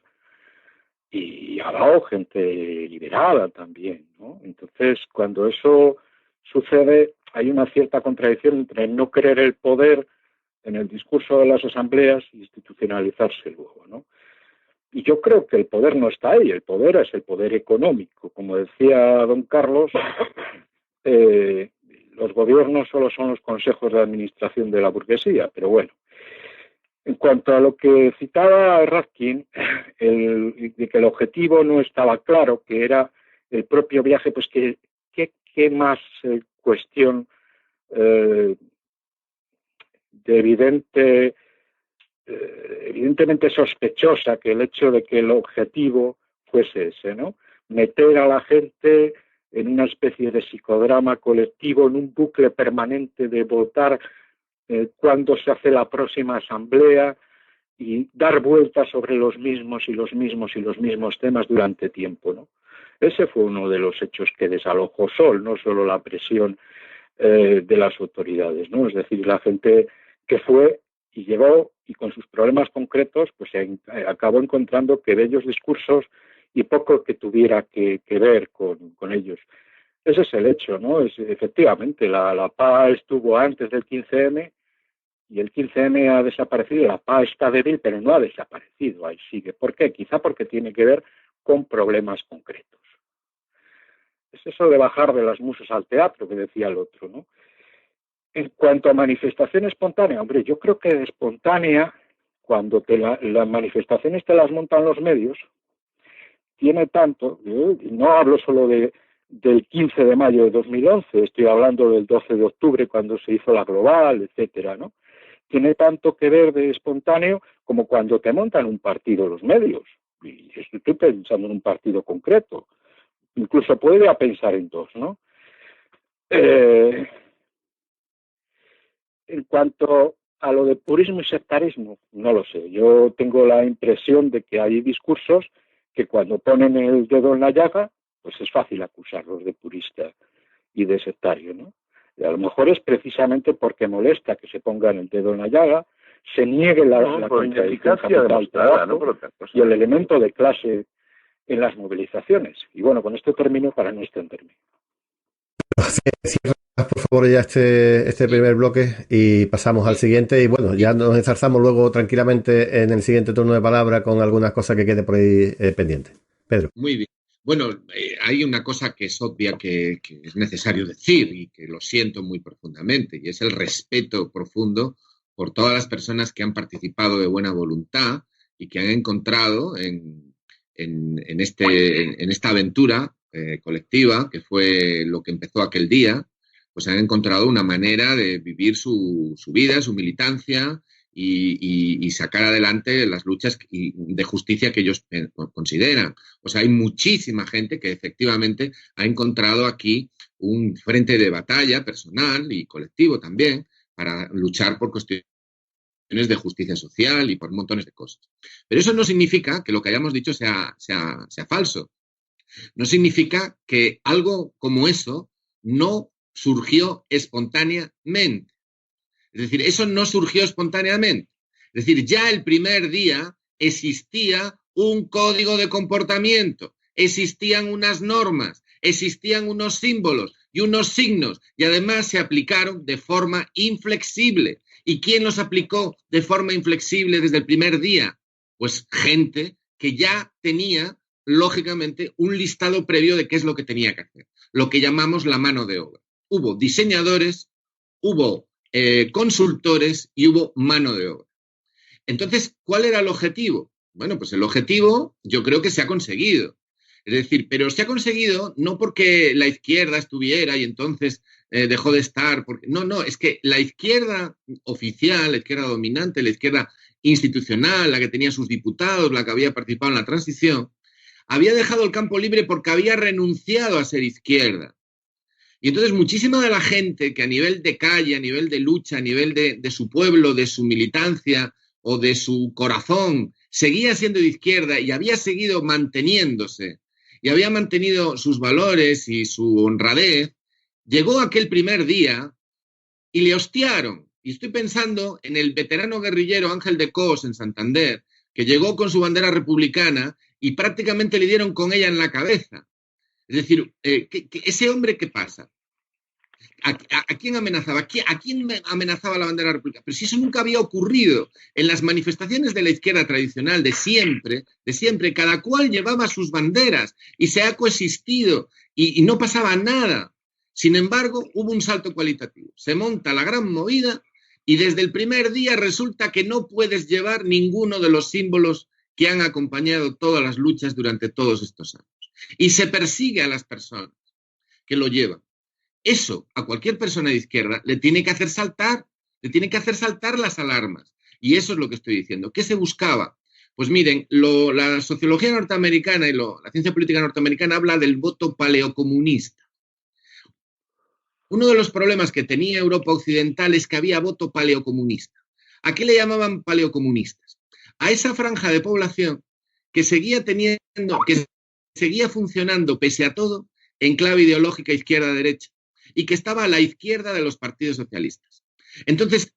Speaker 3: y ha dado gente liberada también, ¿no? Entonces, cuando eso sucede, hay una cierta contradicción entre no querer el poder en el discurso de las asambleas e institucionalizarse luego, ¿no? Y yo creo que el poder no está ahí, el poder es el poder económico. Como decía don Carlos, los gobiernos solo son los consejos de administración de la burguesía, pero bueno. En cuanto a lo que citaba Radkin, de que el objetivo no estaba claro, que era el propio viaje, pues ¿qué más cuestión de evidentemente sospechosa que el hecho de que el objetivo fuese ese, ¿no? Meter a la gente en una especie de psicodrama colectivo, en un bucle permanente de votar cuándo se hace la próxima asamblea y dar vueltas sobre los mismos temas durante tiempo, ¿no? Ese fue uno de los hechos que desalojó Sol, no solo la presión de las autoridades, ¿no? Es decir, la gente que fue y llegó y con sus problemas concretos, pues acabó encontrando que bellos discursos y poco que tuviera que ver con ellos. Ese es el hecho, ¿no? Efectivamente, la PA estuvo antes del 15M y el 15M ha desaparecido. La PA está débil, pero no ha desaparecido, ahí sigue. ¿Por qué? Quizá porque tiene que ver con problemas concretos. Es eso de bajar de las musas al teatro que decía el otro, ¿no? En cuanto a manifestación espontánea, hombre, yo creo que espontánea, cuando las manifestaciones te las montan los medios, tiene tanto, no hablo solo del 15 de mayo de 2011, estoy hablando del 12 de octubre cuando se hizo la global, etcétera, ¿no? Tiene tanto que ver de espontáneo como cuando te montan un partido los medios. Y estoy pensando en un partido concreto. Incluso podría pensar en dos, ¿no? En cuanto a lo de purismo y sectarismo, no lo sé. Yo tengo la impresión de que hay discursos que cuando ponen el dedo en la llaga, pues es fácil acusarlos de purista y de sectario, ¿no? Y a lo mejor es precisamente porque molesta que se pongan el dedo en la llaga, se niegue la contradicción capital trabajo y el elemento de clase en las movilizaciones. Y bueno, con esto termino para no extenderme.
Speaker 1: Cierra, por favor, ya este primer bloque y pasamos al siguiente. Y bueno, ya nos enzarzamos luego tranquilamente en el siguiente turno de palabra con algunas cosas que quede por ahí pendientes. Pedro.
Speaker 5: Muy bien. Bueno, hay una cosa que es obvia que es necesario decir y que lo siento muy profundamente, y es el respeto profundo por todas las personas que han participado de buena voluntad y que han encontrado en esta aventura colectiva, que fue lo que empezó aquel día, pues han encontrado una manera de vivir su vida, su militancia y sacar adelante las luchas de justicia que ellos consideran. O sea, hay muchísima gente que efectivamente ha encontrado aquí un frente de batalla personal y colectivo también para luchar por cuestiones de justicia social y por montones de cosas. Pero eso no significa que lo que hayamos dicho sea falso. No significa que algo como eso no surgió espontáneamente. Es decir, eso no surgió espontáneamente. Es decir, ya el primer día existía un código de comportamiento, existían unas normas, existían unos símbolos y unos signos, y además se aplicaron de forma inflexible. ¿Y quién los aplicó de forma inflexible desde el primer día? Pues gente que ya tenía, lógicamente, un listado previo de qué es lo que tenía que hacer, lo que llamamos la mano de obra. Hubo diseñadores, hubo consultores y hubo mano de obra. Entonces, ¿cuál era el objetivo? Bueno, pues el objetivo yo creo que se ha conseguido. Es decir, pero se ha conseguido no porque la izquierda estuviera y entonces dejó de estar. No, es que la izquierda oficial, la izquierda dominante, la izquierda institucional, la que tenía sus diputados, la que había participado en la transición, había dejado el campo libre porque había renunciado a ser izquierda. Y entonces muchísima de la gente que a nivel de calle, a nivel de lucha, a nivel de su pueblo, de su militancia o de su corazón, seguía siendo de izquierda y había seguido manteniéndose y había mantenido sus valores y su honradez, llegó aquel primer día y le hostiaron. Y estoy pensando en el veterano guerrillero Ángel de Cos en Santander, que llegó con su bandera republicana y prácticamente le dieron con ella en la cabeza. Es decir, ese hombre, ¿qué pasa? ¿A quién amenazaba? ¿A quién amenazaba la bandera republicana? Pero si eso nunca había ocurrido en las manifestaciones de la izquierda tradicional de siempre, cada cual llevaba sus banderas y se ha coexistido y no pasaba nada. Sin embargo, hubo un salto cualitativo. Se monta la gran movida y desde el primer día resulta que no puedes llevar ninguno de los símbolos que han acompañado todas las luchas durante todos estos años. Y se persigue a las personas que lo llevan. Eso a cualquier persona de izquierda le tiene que hacer saltar las alarmas. Y eso es lo que estoy diciendo. ¿Qué se buscaba? Pues miren, la sociología norteamericana y la ciencia política norteamericana habla del voto paleocomunista. Uno de los problemas que tenía Europa Occidental es que había voto paleocomunista. ¿A qué le llamaban paleocomunistas? A esa franja de población que seguía funcionando pese a todo en clave ideológica izquierda-derecha y que estaba a la izquierda de los partidos socialistas. Entonces,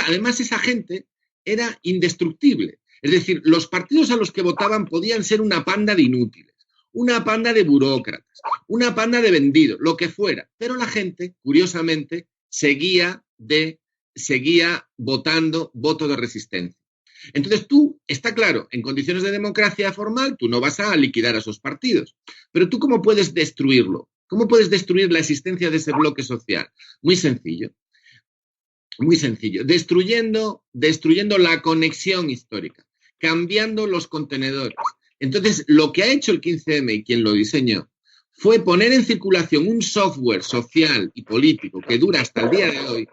Speaker 5: además esa gente era indestructible. Es decir, los partidos a los que votaban podían ser una panda de inútiles, una panda de burócratas, una panda de vendidos, lo que fuera. Pero la gente, curiosamente, seguía votando voto de resistencia. Entonces está claro, en condiciones de democracia formal, tú no vas a liquidar a esos partidos. Pero tú, ¿cómo puedes destruirlo? ¿Cómo puedes destruir la existencia de ese bloque social? Muy sencillo. Muy sencillo. Destruyendo la conexión histórica, cambiando los contenedores. Entonces, lo que ha hecho el 15M y quien lo diseñó fue poner en circulación un software social y político que dura hasta el día de hoy,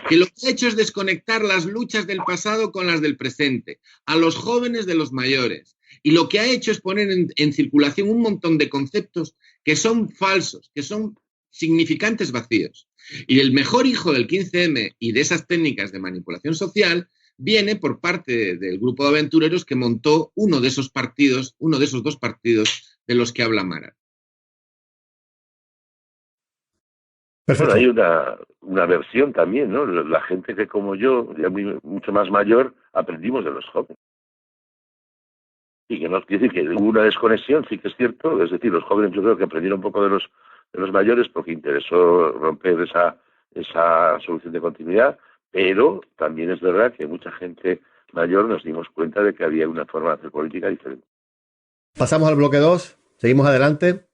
Speaker 5: que lo que ha hecho es desconectar las luchas del pasado con las del presente, a los jóvenes de los mayores. Y lo que ha hecho es poner en circulación un montón de conceptos que son falsos, que son significantes vacíos. Y el mejor hijo del 15M y de esas técnicas de manipulación social viene por parte del grupo de aventureros que montó uno de esos dos partidos de los que habla Mara.
Speaker 2: Perfecto. Bueno, hay una versión también, ¿no? La gente que como yo, ya mucho más mayor, aprendimos de los jóvenes. Y que no quiere decir que hubo una desconexión, sí que es cierto. Es decir, los jóvenes yo creo que aprendieron un poco de los mayores porque interesó romper esa solución de continuidad, pero también es verdad que mucha gente mayor nos dimos cuenta de que había una forma de hacer política diferente.
Speaker 1: Pasamos al bloque 2, seguimos adelante.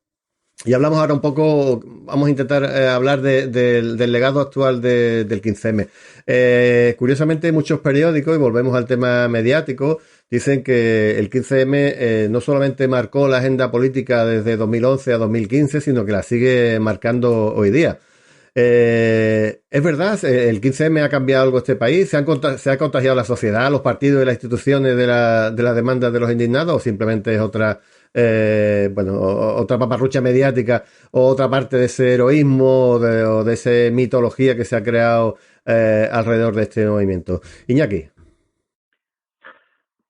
Speaker 1: Y hablamos ahora un poco, vamos a intentar hablar del legado actual del 15M. Curiosamente, muchos periódicos, y volvemos al tema mediático, dicen que el 15M no solamente marcó la agenda política desde 2011 a 2015, sino que la sigue marcando hoy día. ¿Es verdad? ¿El 15M ha cambiado algo este país? ¿Se ha contagiado la sociedad, los partidos y las instituciones de la demanda de los indignados? ¿O simplemente es otra, otra paparrucha mediática o otra parte de ese heroísmo o de esa mitología que se ha creado alrededor de este movimiento? Iñaki.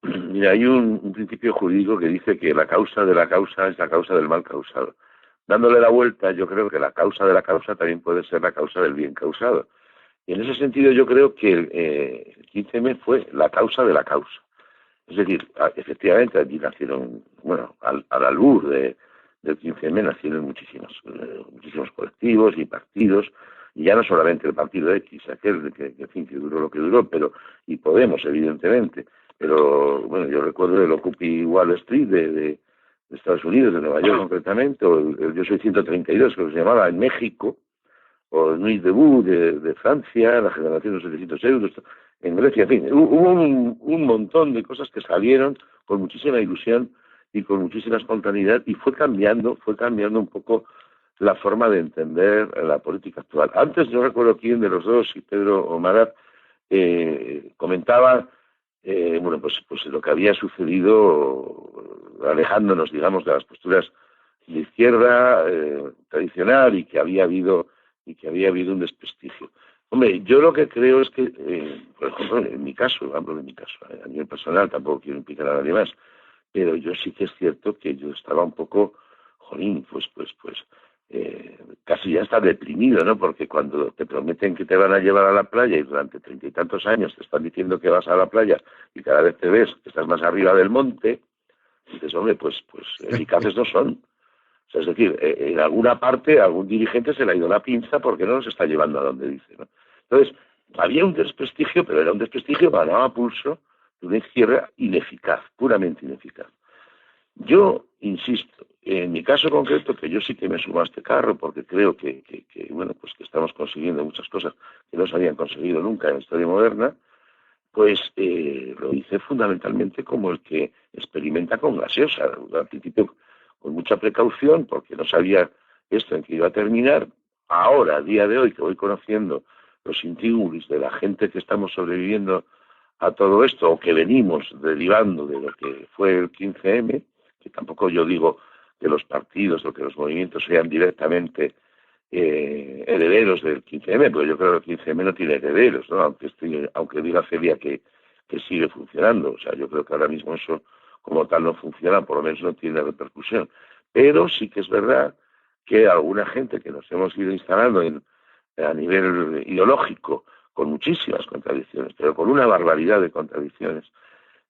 Speaker 2: Mira, hay un principio jurídico que dice que la causa de la causa es la causa del mal causado. Dándole la vuelta, yo creo que la causa de la causa también puede ser la causa del bien causado. Y en ese sentido yo creo que el 15M fue la causa de la causa. Es decir, efectivamente allí nacieron, bueno, al albur del 15M nacieron muchísimos colectivos y partidos, y ya no solamente el partido X, aquel que duró lo que duró, pero y Podemos, evidentemente. Pero bueno, yo recuerdo el Occupy Wall Street de Estados Unidos, de Nueva York concretamente, o el Yo Soy 132, que se llamaba en México, o el Nuit Debout de Francia, la generación de 700 euros, en Grecia, en fin, hubo un montón de cosas que salieron con muchísima ilusión y con muchísima espontaneidad, y fue cambiando un poco la forma de entender la política actual. Antes no recuerdo quién de los dos, si Pedro o Marat, comentaba pues lo que había sucedido, alejándonos, digamos, de las posturas de izquierda tradicional, y que había habido un desprestigio. Hombre, yo lo que creo es que, por ejemplo, en mi caso, hablo de mi caso, a nivel personal, tampoco quiero implicar a nadie más, pero yo sí que es cierto que yo estaba un poco, jolín, casi ya está deprimido, ¿no? Porque cuando te prometen que te van a llevar a la playa y durante 30 y tantos años te están diciendo que vas a la playa y cada vez te ves que estás más arriba del monte, dices, hombre, pues eficaces no son. O sea, es decir, en alguna parte a algún dirigente se le ha ido la pinza porque no nos está llevando a donde dice, ¿no? Entonces, había un desprestigio, pero era un desprestigio ganado a pulso de una izquierda ineficaz, puramente ineficaz. Yo insisto, en mi caso concreto, que yo sí que me sumo a este carro porque creo que estamos consiguiendo muchas cosas que no se habían conseguido nunca en la historia moderna, pues lo hice fundamentalmente como el que experimenta con gaseosa, al principio con mucha precaución porque no sabía esto en qué iba a terminar. Ahora, a día de hoy, que voy conociendo los intríngulis de la gente que estamos sobreviviendo a todo esto, o que venimos derivando de lo que fue el 15M, que tampoco yo digo que los partidos o que los movimientos sean directamente herederos del 15M, porque yo creo que el 15M no tiene herederos, ¿no? Aunque diga Celia que sigue funcionando. O sea, yo creo que ahora mismo eso como tal no funciona, por lo menos no tiene repercusión. Pero sí que es verdad que alguna gente que nos hemos ido instalando a nivel ideológico, con muchísimas contradicciones, pero con una barbaridad de contradicciones,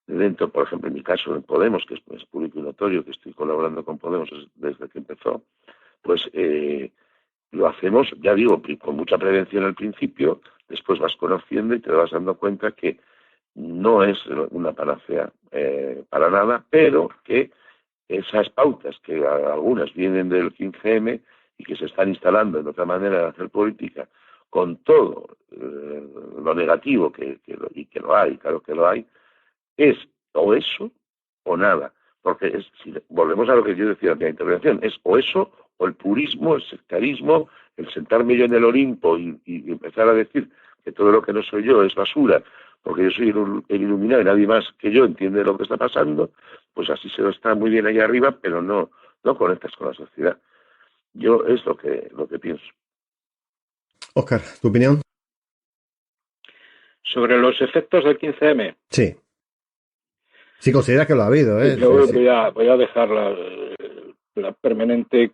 Speaker 2: dentro, por ejemplo, en mi caso, en Podemos, que es público y notorio, que estoy colaborando con Podemos desde que empezó, pues lo hacemos, ya digo, con mucha prevención al principio, después vas conociendo y te vas dando cuenta que no es una panacea para nada, pero que esas pautas, que algunas vienen del 15M y que se están instalando en otra manera de hacer política, con todo lo negativo y que lo hay, claro que lo hay, es o eso o nada. Porque si volvemos a lo que yo decía en la intervención, es o eso o el purismo, el sectarismo, el sentarme yo en el Olimpo y empezar a decir que todo lo que no soy yo es basura, porque yo soy el iluminado y nadie más que yo entiende lo que está pasando, pues así se lo está muy bien ahí arriba, pero no conectas con la sociedad. Yo es lo que pienso.
Speaker 1: Óscar, ¿tu opinión?
Speaker 3: Sobre los efectos del 15M.
Speaker 1: Sí. Si consideras que lo ha habido, ¿eh?
Speaker 3: Yo voy a dejar la permanente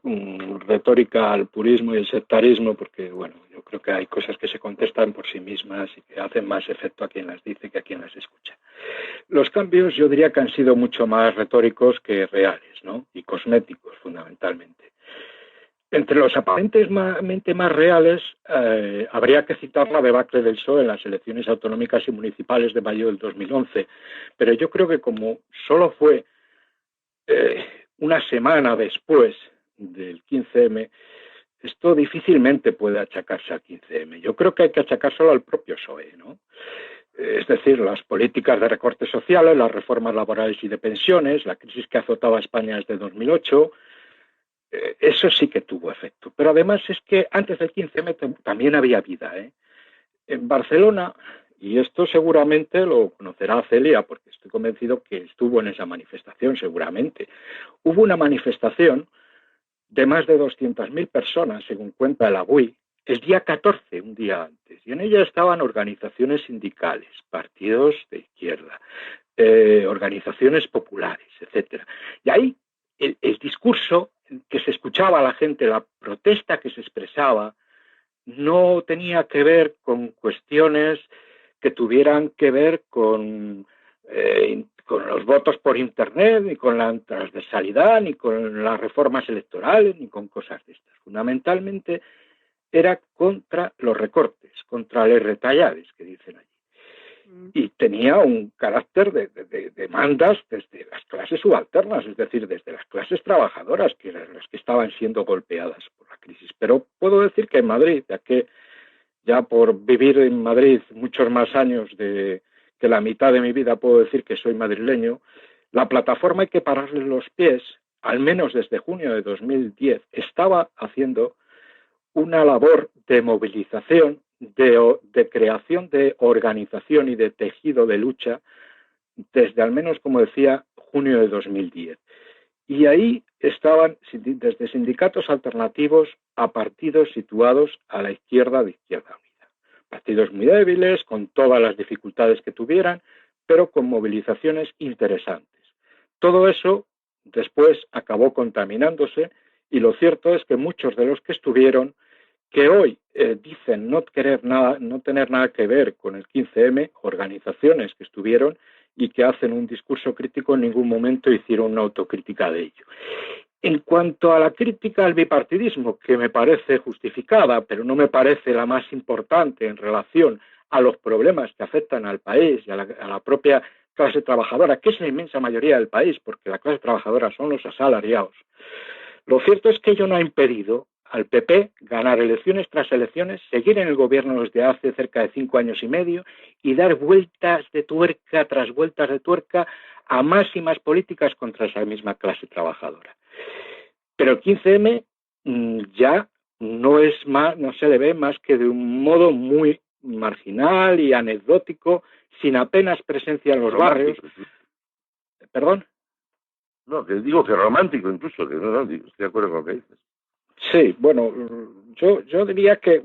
Speaker 3: retórica al purismo y el sectarismo, porque, bueno, yo creo que hay cosas que se contestan por sí mismas y que hacen más efecto a quien las dice que a quien las escucha. Los cambios yo diría que han sido mucho más retóricos que reales, ¿no? Y cosméticos, fundamentalmente. Entre los aparentemente más reales, habría que citar la debacle del PSOE en las elecciones autonómicas y municipales de mayo del 2011. Pero yo creo que como solo fue una semana después del 15M, esto difícilmente puede achacarse al 15M. Yo creo que hay que achacárselo al propio PSOE, ¿no? Es decir, las políticas de recortes sociales, las reformas laborales y de pensiones, la crisis que azotaba a España desde 2008, Eso sí que tuvo efecto. Pero además es que antes del 15M también había vida, ¿eh? En Barcelona, y esto seguramente lo conocerá Celia, porque estoy convencido que estuvo en esa manifestación seguramente, hubo una manifestación de más de 200.000 personas, según cuenta el ABUI, el día 14, un día antes, y en ella estaban organizaciones sindicales, partidos de izquierda, organizaciones populares, etcétera. Y ahí el discurso que se escuchaba a la gente, la protesta que se expresaba, no tenía que ver con cuestiones que tuvieran que ver con los votos por Internet, ni con la transversalidad, ni con las reformas electorales, ni con cosas de estas. Fundamentalmente era contra los recortes, contra las retallades que dicen allí. Y tenía un carácter de demandas desde las clases subalternas, es decir, desde las clases trabajadoras, que eran las que estaban siendo golpeadas por la crisis. Pero puedo decir que en Madrid, ya que ya por vivir en Madrid muchos más años que la mitad de mi vida, puedo decir que soy madrileño, la plataforma Hay que pararle los pies, al menos desde junio de 2010, estaba haciendo una labor de movilización, de creación de organización y de tejido de lucha desde al menos, como decía, junio de 2010. Y ahí estaban desde sindicatos alternativos a partidos situados a la izquierda de Izquierda Unida. Partidos muy débiles, con todas las dificultades que tuvieran, pero con movilizaciones interesantes. Todo eso después acabó contaminándose y lo cierto es que muchos de los que estuvieron, que hoy dicen no tener nada que ver con el 15M, organizaciones que estuvieron y que hacen un discurso crítico, en ningún momento hicieron una autocrítica de ello. En cuanto a la crítica al bipartidismo, que me parece justificada, pero no me parece la más importante en relación a los problemas que afectan al país y a la propia clase trabajadora, que es la inmensa mayoría del país, porque la clase trabajadora son los asalariados. Lo cierto es que ello no ha impedido al PP ganar elecciones tras elecciones, seguir en el gobierno desde hace cerca de 5 años y medio y dar vueltas de tuerca tras vueltas de tuerca a más y más políticas contra esa misma clase trabajadora. Pero el 15M ya no se le ve más que de un modo muy marginal y anecdótico, sin apenas presencia en los barrios. ¿Perdón?
Speaker 2: No, que digo que romántico incluso, que no, estoy de acuerdo con lo que dices.
Speaker 3: Sí, bueno, yo diría que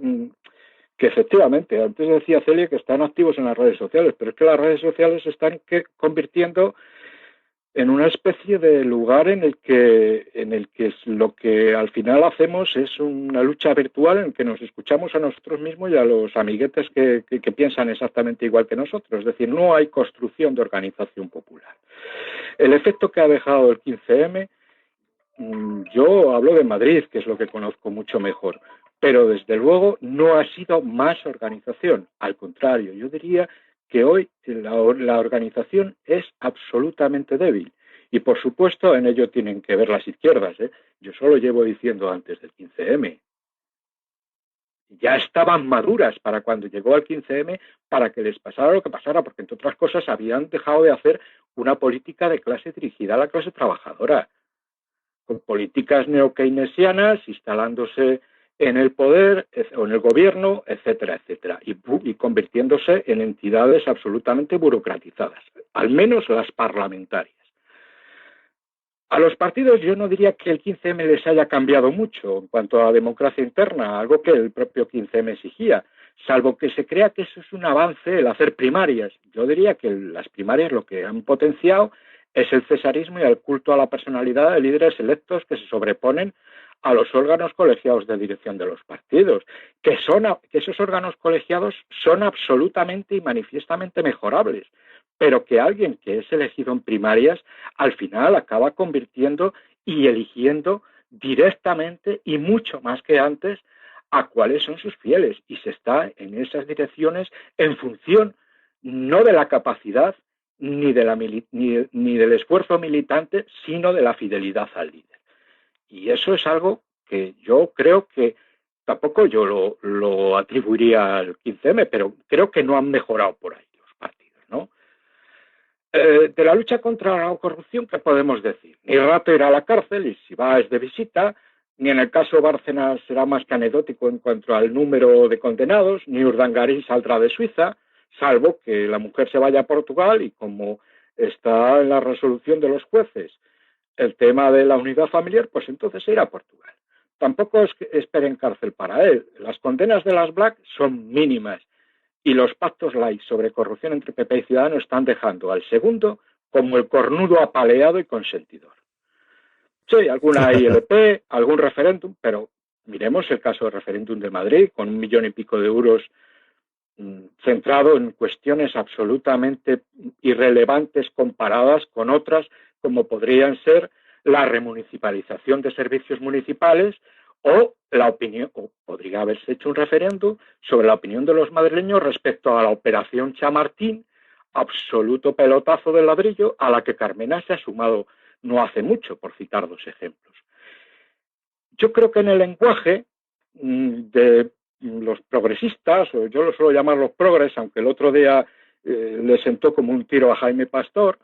Speaker 3: efectivamente, antes decía Celia que están activos en las redes sociales, pero es que las redes sociales se están convirtiendo en una especie de lugar en el que lo que al final hacemos es una lucha virtual en que nos escuchamos a nosotros mismos y a los amiguetes que piensan exactamente igual que nosotros. Es decir, no hay construcción de organización popular. El efecto que ha dejado el 15M, yo hablo de Madrid, que es lo que conozco mucho mejor, pero desde luego no ha sido más organización. Al contrario, yo diría que hoy la organización es absolutamente débil. Y por supuesto en ello tienen que ver las izquierdas. Yo solo llevo diciendo antes del 15M. Ya estaban maduras para cuando llegó al 15M para que les pasara lo que pasara, porque entre otras cosas habían dejado de hacer una política de clase dirigida a la clase trabajadora, con políticas neokeynesianas instalándose en el poder o en el gobierno, etcétera, etcétera, y convirtiéndose en entidades absolutamente burocratizadas, al menos las parlamentarias. A los partidos yo no diría que el 15M les haya cambiado mucho en cuanto a la democracia interna, algo que el propio 15M exigía, salvo que se crea que eso es un avance el hacer primarias. Yo diría que las primarias lo que han potenciado es el cesarismo y el culto a la personalidad de líderes electos que se sobreponen a los órganos colegiados de dirección de los partidos, que esos órganos colegiados son absolutamente y manifiestamente mejorables, pero que alguien que es elegido en primarias al final acaba convirtiendo y eligiendo directamente y mucho más que antes a cuáles son sus fieles, y se está en esas direcciones en función no de la capacidad ni del esfuerzo militante, sino de la fidelidad al líder. Y eso es algo que yo creo que tampoco yo lo atribuiría al 15M, pero creo que no han mejorado por ahí los partidos, ¿no? De la lucha contra la corrupción, ¿qué podemos decir? Ni rato irá a la cárcel y si va es de visita, ni en el caso Bárcenas será más que anecdótico en cuanto al número de condenados, ni Urdangarín saldrá de Suiza, salvo que la mujer se vaya a Portugal y como está en la resolución de los jueces el tema de la unidad familiar, pues entonces irá a Portugal. Tampoco esperen cárcel para él. Las condenas de las Black son mínimas y los pactos light sobre corrupción entre PP y Ciudadanos están dejando al segundo como el cornudo apaleado y consentidor. Sí, alguna ILP, algún referéndum, pero miremos el caso del referéndum de Madrid, con 1 millón y pico de euros centrado en cuestiones absolutamente irrelevantes comparadas con otras, como podrían ser la remunicipalización de servicios municipales o la opinión, o podría haberse hecho un referéndum sobre la opinión de los madrileños respecto a la operación Chamartín, absoluto pelotazo de ladrillo, a la que Carmena se ha sumado no hace mucho, por citar 2 ejemplos. Yo creo que en el lenguaje de los progresistas, o yo lo suelo llamar los progres, aunque el otro día le sentó como un tiro a Jaime Pastor,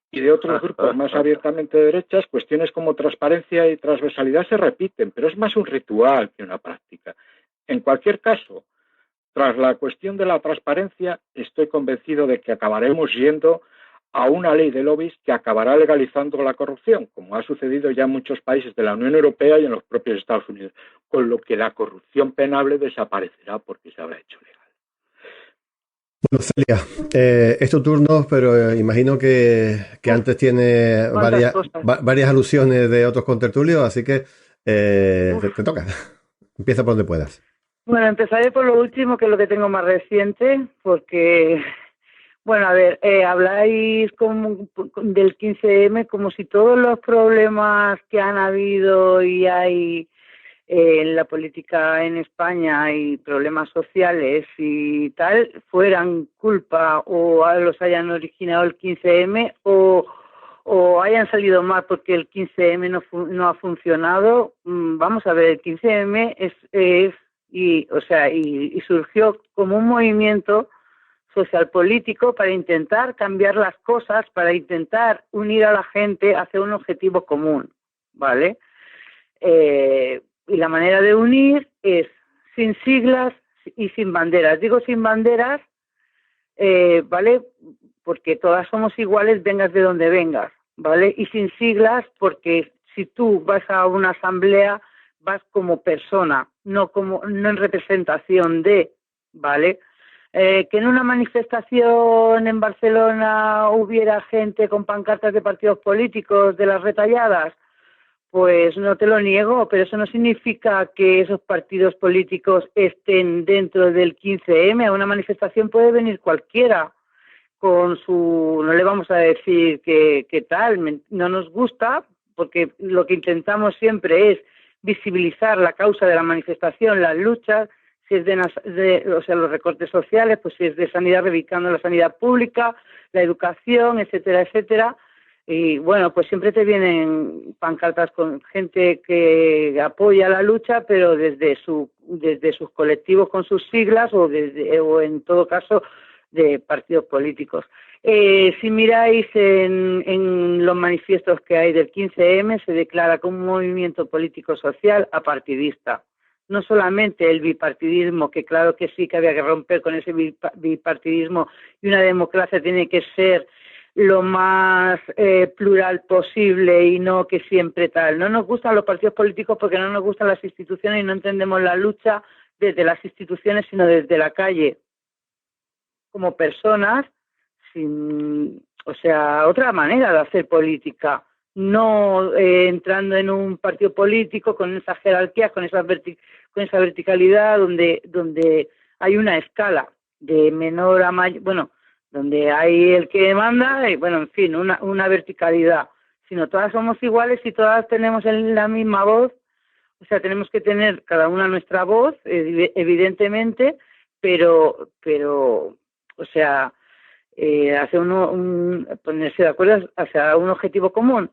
Speaker 3: y de otros grupos más abiertamente de derechas, cuestiones como transparencia y transversalidad se repiten, pero es más un ritual que una práctica. En cualquier caso, tras la cuestión de la transparencia, estoy convencido de que acabaremos yendo a una ley de lobbies que acabará legalizando la corrupción, como ha sucedido ya en muchos países de la Unión Europea y en los propios Estados Unidos, con lo que la corrupción penable desaparecerá porque se habrá hecho legal.
Speaker 1: Bueno, Celia, es tu turno, pero imagino que antes tiene varias alusiones de otros contertulios, así que te toca. Empieza por donde puedas.
Speaker 4: Bueno, empezaré por lo último, que es lo que tengo más reciente, porque, bueno, a ver, habláis del 15M como si todos los problemas que han habido y hay en la política en España y problemas sociales y tal fueran culpa o los hayan originado el 15M o hayan salido mal porque el 15M no ha funcionado. Vamos a ver, el 15M y surgió como un movimiento social político para intentar cambiar las cosas, para intentar unir a la gente hacia un objetivo común, ¿vale? Y la manera de unir es sin siglas y sin banderas. Digo sin banderas, ¿vale? Porque todas somos iguales, vengas de donde vengas, ¿vale? Y sin siglas, porque si tú vas a una asamblea, vas como persona, no en representación de, ¿vale? Que en una manifestación en Barcelona hubiera gente con pancartas de partidos políticos, de las retalladas, pues no te lo niego, pero eso no significa que esos partidos políticos estén dentro del 15M. A una manifestación puede venir cualquiera con no le vamos a decir que tal, no nos gusta, porque lo que intentamos siempre es visibilizar la causa de la manifestación, las luchas, si es los recortes sociales, pues si es de sanidad, reivindicando la sanidad pública, la educación, etcétera, etcétera. Y bueno, pues siempre te vienen pancartas con gente que apoya la lucha, pero desde sus colectivos con sus siglas o en todo caso de partidos políticos. Si miráis en los manifiestos que hay del 15M, se declara como un movimiento político social apartidista. No solamente el bipartidismo, que claro que sí que había que romper con ese bipartidismo, y una democracia tiene que ser lo más plural posible y no que siempre tal. No nos gustan los partidos políticos porque no nos gustan las instituciones y no entendemos la lucha desde las instituciones, sino desde la calle, como personas, otra manera de hacer política, no entrando en un partido político con esas jerarquías, con esa verticalidad donde hay una escala de menor a mayor, bueno, donde hay el que manda y, bueno, en fin, una verticalidad, sino todas somos iguales y todas tenemos la misma voz, o sea, tenemos que tener cada una nuestra voz, evidentemente, pero o sea, hacia ponerse de acuerdo hacia un objetivo común.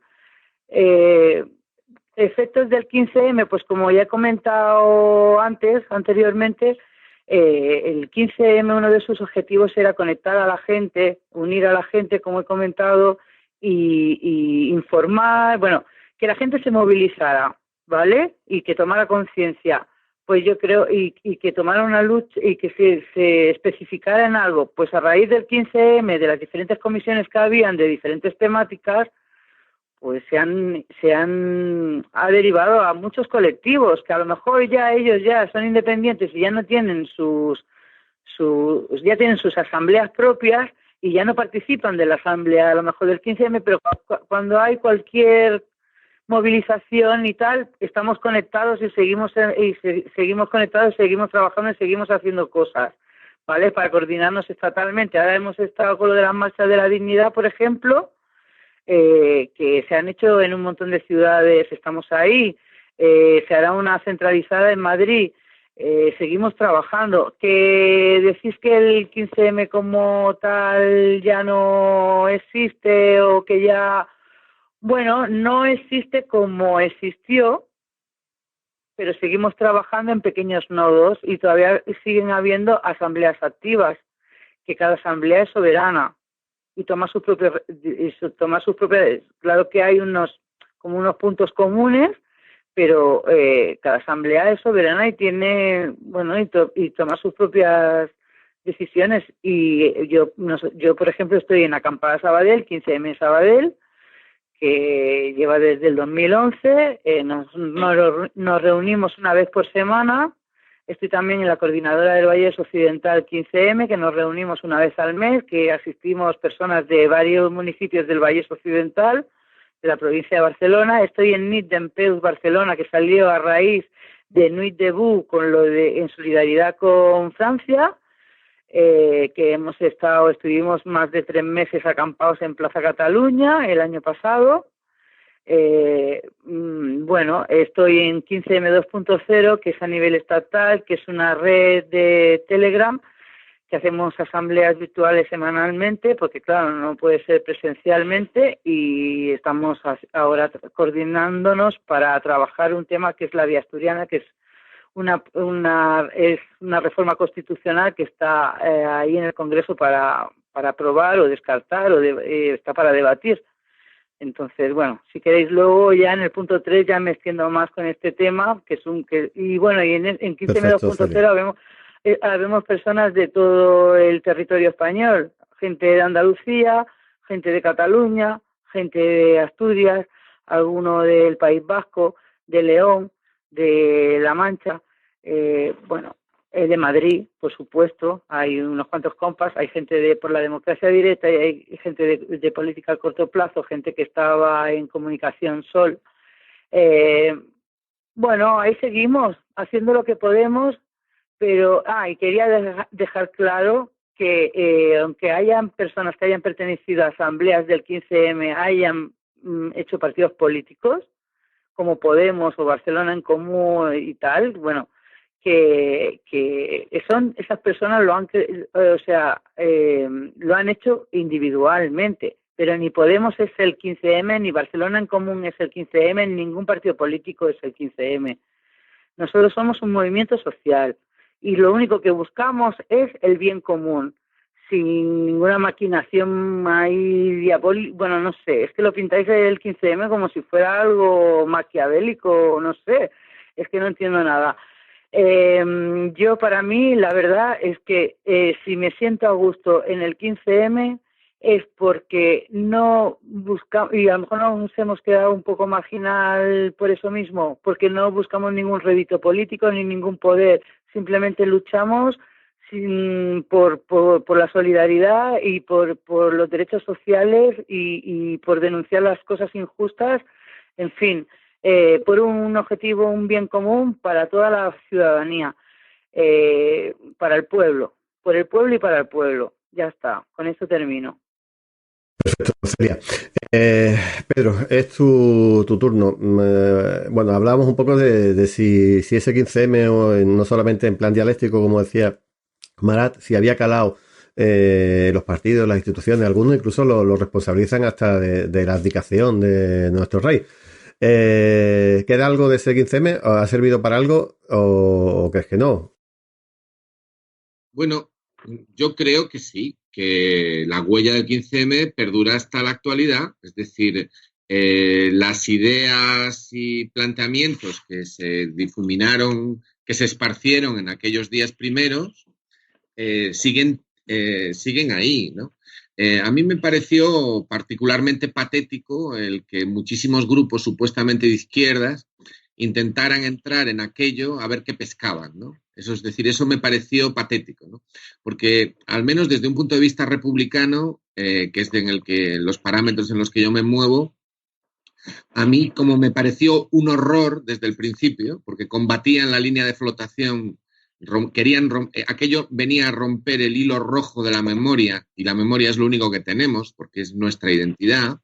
Speaker 4: Efectos del 15M, pues como ya he comentado anteriormente, el 15M, uno de sus objetivos era conectar a la gente, unir a la gente, como he comentado, y informar, bueno, que la gente se movilizara, ¿vale? Y que tomara conciencia. Pues yo creo, y que tomara una lucha y que se especificara en algo. Pues a raíz del 15M, de las diferentes comisiones que habían de diferentes temáticas, pues ha derivado a muchos colectivos que a lo mejor ya ellos ya son independientes y ya no tienen ya tienen sus asambleas propias y ya no participan de la asamblea a lo mejor del 15M, pero cuando hay cualquier movilización y tal, estamos conectados y seguimos conectados, seguimos trabajando y seguimos haciendo cosas, ¿vale? Para coordinarnos estatalmente. Ahora hemos estado con lo de las marchas de la dignidad, por ejemplo, que se han hecho en un montón de ciudades, estamos ahí, se hará una centralizada en Madrid, seguimos trabajando. Que decís que el 15M como tal ya no existe o que ya... Bueno, no existe como existió, pero seguimos trabajando en pequeños nodos y todavía siguen habiendo asambleas activas, que cada asamblea es soberana y toma sus propias, claro que hay unos puntos comunes, pero cada asamblea es soberana y tiene, bueno, y toma sus propias decisiones. Y yo, por ejemplo, estoy en Acampada Sabadell, 15M Sabadell, que lleva desde el 2011, nos reunimos una vez por semana. Estoy también en la coordinadora del Vallés Occidental 15M, que nos reunimos una vez al mes, que asistimos personas de varios municipios del Vallés Occidental, de la provincia de Barcelona. Estoy en NIT d'Empeus Barcelona, que salió a raíz de Nuit Debout en solidaridad con Francia, que estuvimos más de 3 meses acampados en Plaza Cataluña el año pasado. Bueno, estoy en 15M 2.0, que es a nivel estatal, que es una red de Telegram, que hacemos asambleas virtuales semanalmente, porque claro, no puede ser presencialmente, y estamos ahora coordinándonos para trabajar un tema que es la vía asturiana, que es una reforma constitucional que está ahí en el Congreso para aprobar o descartar, está para debatir. Entonces, bueno, si queréis luego ya en el punto 3 ya me extiendo más con este tema, y bueno, y en 15M 2.0 habemos personas de todo el territorio español, gente de Andalucía, gente de Cataluña, gente de Asturias, alguno del País Vasco, de León, de La Mancha, de Madrid, por supuesto. Hay unos cuantos compas, hay gente por la democracia directa y hay gente de política a corto plazo, gente que estaba en Comunicación Sol. Bueno, ahí seguimos haciendo lo que podemos, pero y quería dejar claro que aunque hayan personas que hayan pertenecido a asambleas del 15M, hayan hecho partidos políticos, como Podemos o Barcelona en Común y tal, bueno, que esas personas lo han hecho individualmente, pero ni Podemos es el 15M, ni Barcelona en Común es el 15M, ni ningún partido político es el 15M. Nosotros somos un movimiento social y lo único que buscamos es el bien común, sin ninguna maquinación ahí diabólica. Bueno, no sé, es que lo pintáis el 15M como si fuera algo maquiavélico, no sé, es que no entiendo nada. Yo, para mí, la verdad es que si me siento a gusto en el 15M es porque no buscamos, y a lo mejor nos hemos quedado un poco marginal por eso mismo, porque no buscamos ningún rédito político ni ningún poder, simplemente luchamos por la solidaridad y por los derechos sociales y por denunciar las cosas injustas, en fin, por un objetivo, un bien común para toda la ciudadanía, para el pueblo, por el pueblo y para el pueblo. Ya está, con esto termino.
Speaker 1: Perfecto, Celia. Pedro, es tu turno. Bueno, hablábamos un poco de si ese 15M, no solamente en plan dialéctico, como decía Marat, si había calado los partidos, las instituciones, algunos incluso lo responsabilizan hasta de la abdicación de nuestro rey. ¿Queda algo de ese 15M? ¿Ha servido para algo o crees que no?
Speaker 5: Bueno, yo creo que sí, que la huella del 15M perdura hasta la actualidad. Es decir, las ideas y planteamientos que se difuminaron, que se esparcieron en aquellos días primeros, siguen ahí, ¿no? A mí me pareció particularmente patético el que muchísimos grupos supuestamente de izquierdas intentaran entrar en aquello a ver qué pescaban, ¿no? Eso es decir, eso me pareció patético, ¿no? Porque al menos desde un punto de vista republicano, que es en el que los parámetros en los que yo me muevo, a mí como me pareció un horror desde el principio, porque combatían la línea de flotación, aquello venía a romper el hilo rojo de la memoria, y la memoria es lo único que tenemos, porque es nuestra identidad,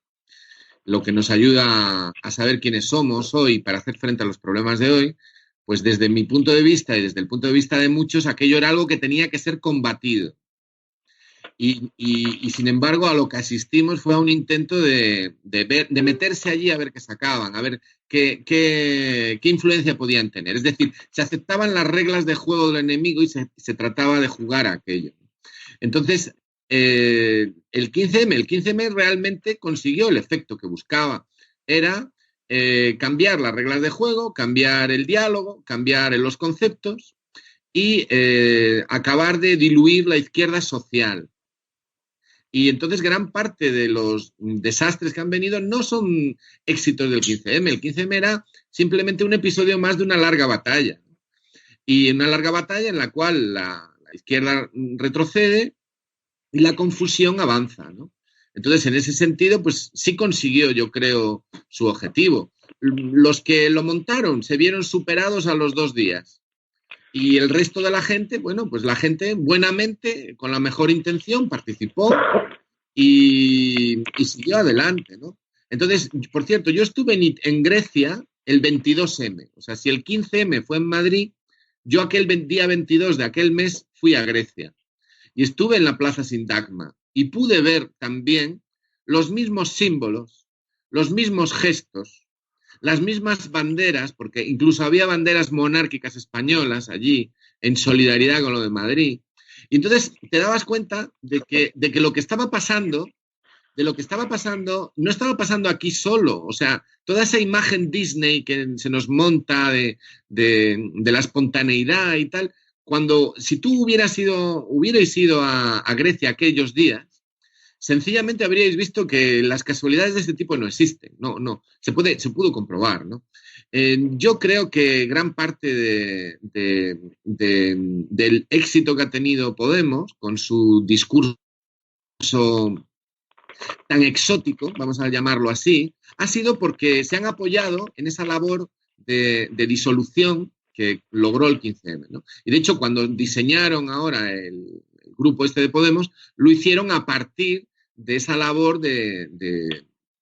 Speaker 5: lo que nos ayuda a saber quiénes somos hoy para hacer frente a los problemas de hoy. Pues desde mi punto de vista y desde el punto de vista de muchos, aquello era algo que tenía que ser combatido. Y sin embargo, a lo que asistimos fue a un intento de meterse allí a ver qué sacaban, a ver qué influencia podían tener. Es decir, se aceptaban las reglas de juego del enemigo y se trataba de jugar a aquello. Entonces, el 15M realmente consiguió el efecto que buscaba. Era cambiar las reglas de juego, cambiar el diálogo, cambiar los conceptos y acabar de diluir la izquierda social. Y entonces gran parte de los desastres que han venido no son éxitos del 15M. El 15M era simplemente un episodio más de una larga batalla. Y una larga batalla en la cual la izquierda retrocede y la confusión avanza, ¿no? Entonces, en ese sentido, pues sí consiguió, yo creo, su objetivo. Los que lo montaron se vieron superados a los 2 días. Y el resto de la gente, bueno, pues la gente buenamente, con la mejor intención, participó y siguió adelante, ¿no? Entonces, por cierto, yo estuve en Grecia el 22M. O sea, si el 15M fue en Madrid, yo aquel día 22 de aquel mes fui a Grecia. Y estuve en la Plaza Sintagma y pude ver también los mismos símbolos, los mismos gestos, las mismas banderas, porque incluso había banderas monárquicas españolas allí, en solidaridad con lo de Madrid. Y entonces te dabas cuenta de que lo que estaba pasando, no estaba pasando aquí solo. O sea, toda esa imagen Disney que se nos monta de la espontaneidad y tal, si tú hubierais ido a Grecia aquellos días, sencillamente habríais visto que las casualidades de este tipo no existen. No, se pudo comprobar, ¿no? Yo creo que gran parte del éxito que ha tenido Podemos con su discurso tan exótico, vamos a llamarlo así, ha sido porque se han apoyado en esa labor de disolución que logró el 15M, ¿no? Y de hecho, cuando diseñaron ahora el grupo este de Podemos, lo hicieron a partir de esa labor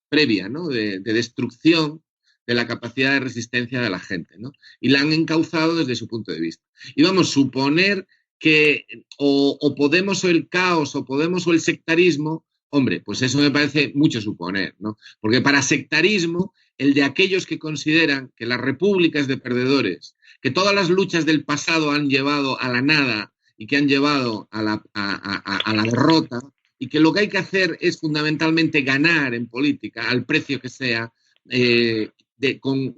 Speaker 5: previa, ¿no? De destrucción de la capacidad de resistencia de la gente, ¿no? Y la han encauzado desde su punto de vista. Y vamos a suponer que o Podemos o el caos, o Podemos o el sectarismo, hombre, pues eso me parece mucho suponer, ¿no? Porque para sectarismo, el de aquellos que consideran que la república es de perdedores, que todas las luchas del pasado han llevado a la nada y que han llevado a la derrota, y que lo que hay que hacer es fundamentalmente ganar en política, al precio que sea,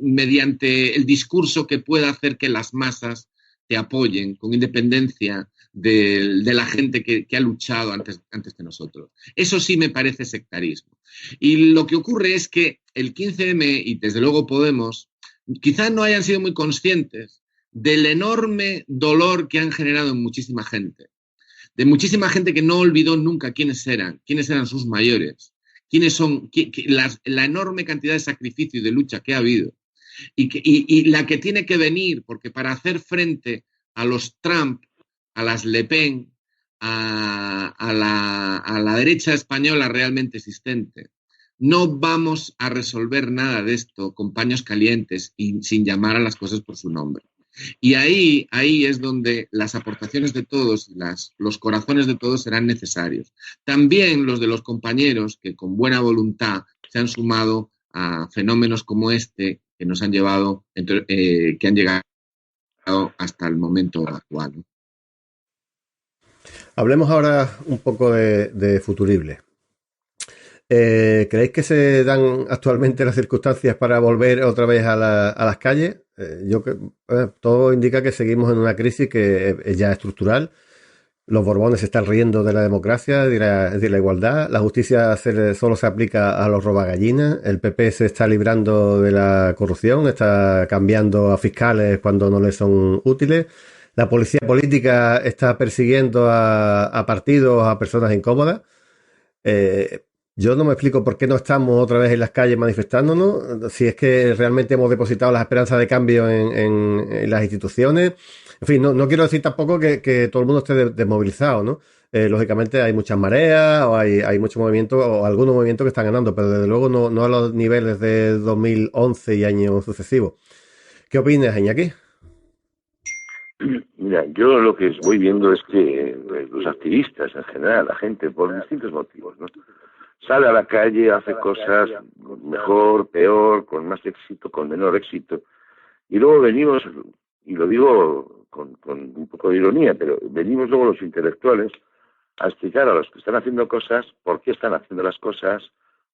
Speaker 5: mediante el discurso que pueda hacer que las masas te apoyen, con independencia de la gente que ha luchado antes que nosotros. Eso sí me parece sectarismo. Y lo que ocurre es que el 15M, y desde luego Podemos, quizás no hayan sido muy conscientes del enorme dolor que han generado en muchísima gente. De muchísima gente que no olvidó nunca quiénes eran sus mayores, quiénes son, la enorme cantidad de sacrificio y de lucha que ha habido, y la que tiene que venir, porque para hacer frente a los Trump, a las Le Pen, a la derecha española realmente existente, no vamos a resolver nada de esto con paños calientes y sin llamar a las cosas por su nombre. Y ahí es donde las aportaciones de todos y los corazones de todos serán necesarios. También los de los compañeros que con buena voluntad se han sumado a fenómenos como este que nos han llevado, que han llegado hasta el momento actual, ¿no?
Speaker 1: Hablemos ahora un poco de Futurible. ¿Creéis que se dan actualmente las circunstancias para volver otra vez a las calles? Todo indica que seguimos en una crisis que es ya estructural. Los Borbones se están riendo de la democracia, de la igualdad. La justicia solo se aplica a los robagallinas. El PP se está librando de la corrupción, está cambiando a fiscales cuando no les son útiles. La policía política está persiguiendo a partidos, a personas incómodas. Yo no me explico por qué no estamos otra vez en las calles manifestándonos, si es que realmente hemos depositado las esperanzas de cambio en las instituciones. En fin, no quiero decir tampoco que todo el mundo esté desmovilizado, ¿no? Lógicamente hay muchas mareas, o hay muchos movimientos, o algunos movimientos que están ganando, pero desde luego no a los niveles de 2011 y años sucesivos. ¿Qué opinas, Iñaki?
Speaker 2: Mira, yo lo que voy viendo es que los activistas en general, la gente, por distintos motivos, ¿no?, sale a la calle, hace cosas mejor, peor, con más éxito, con menor éxito, y luego venimos, y lo digo con un poco de ironía, pero venimos luego los intelectuales a explicar a los que están haciendo cosas por qué están haciendo las cosas,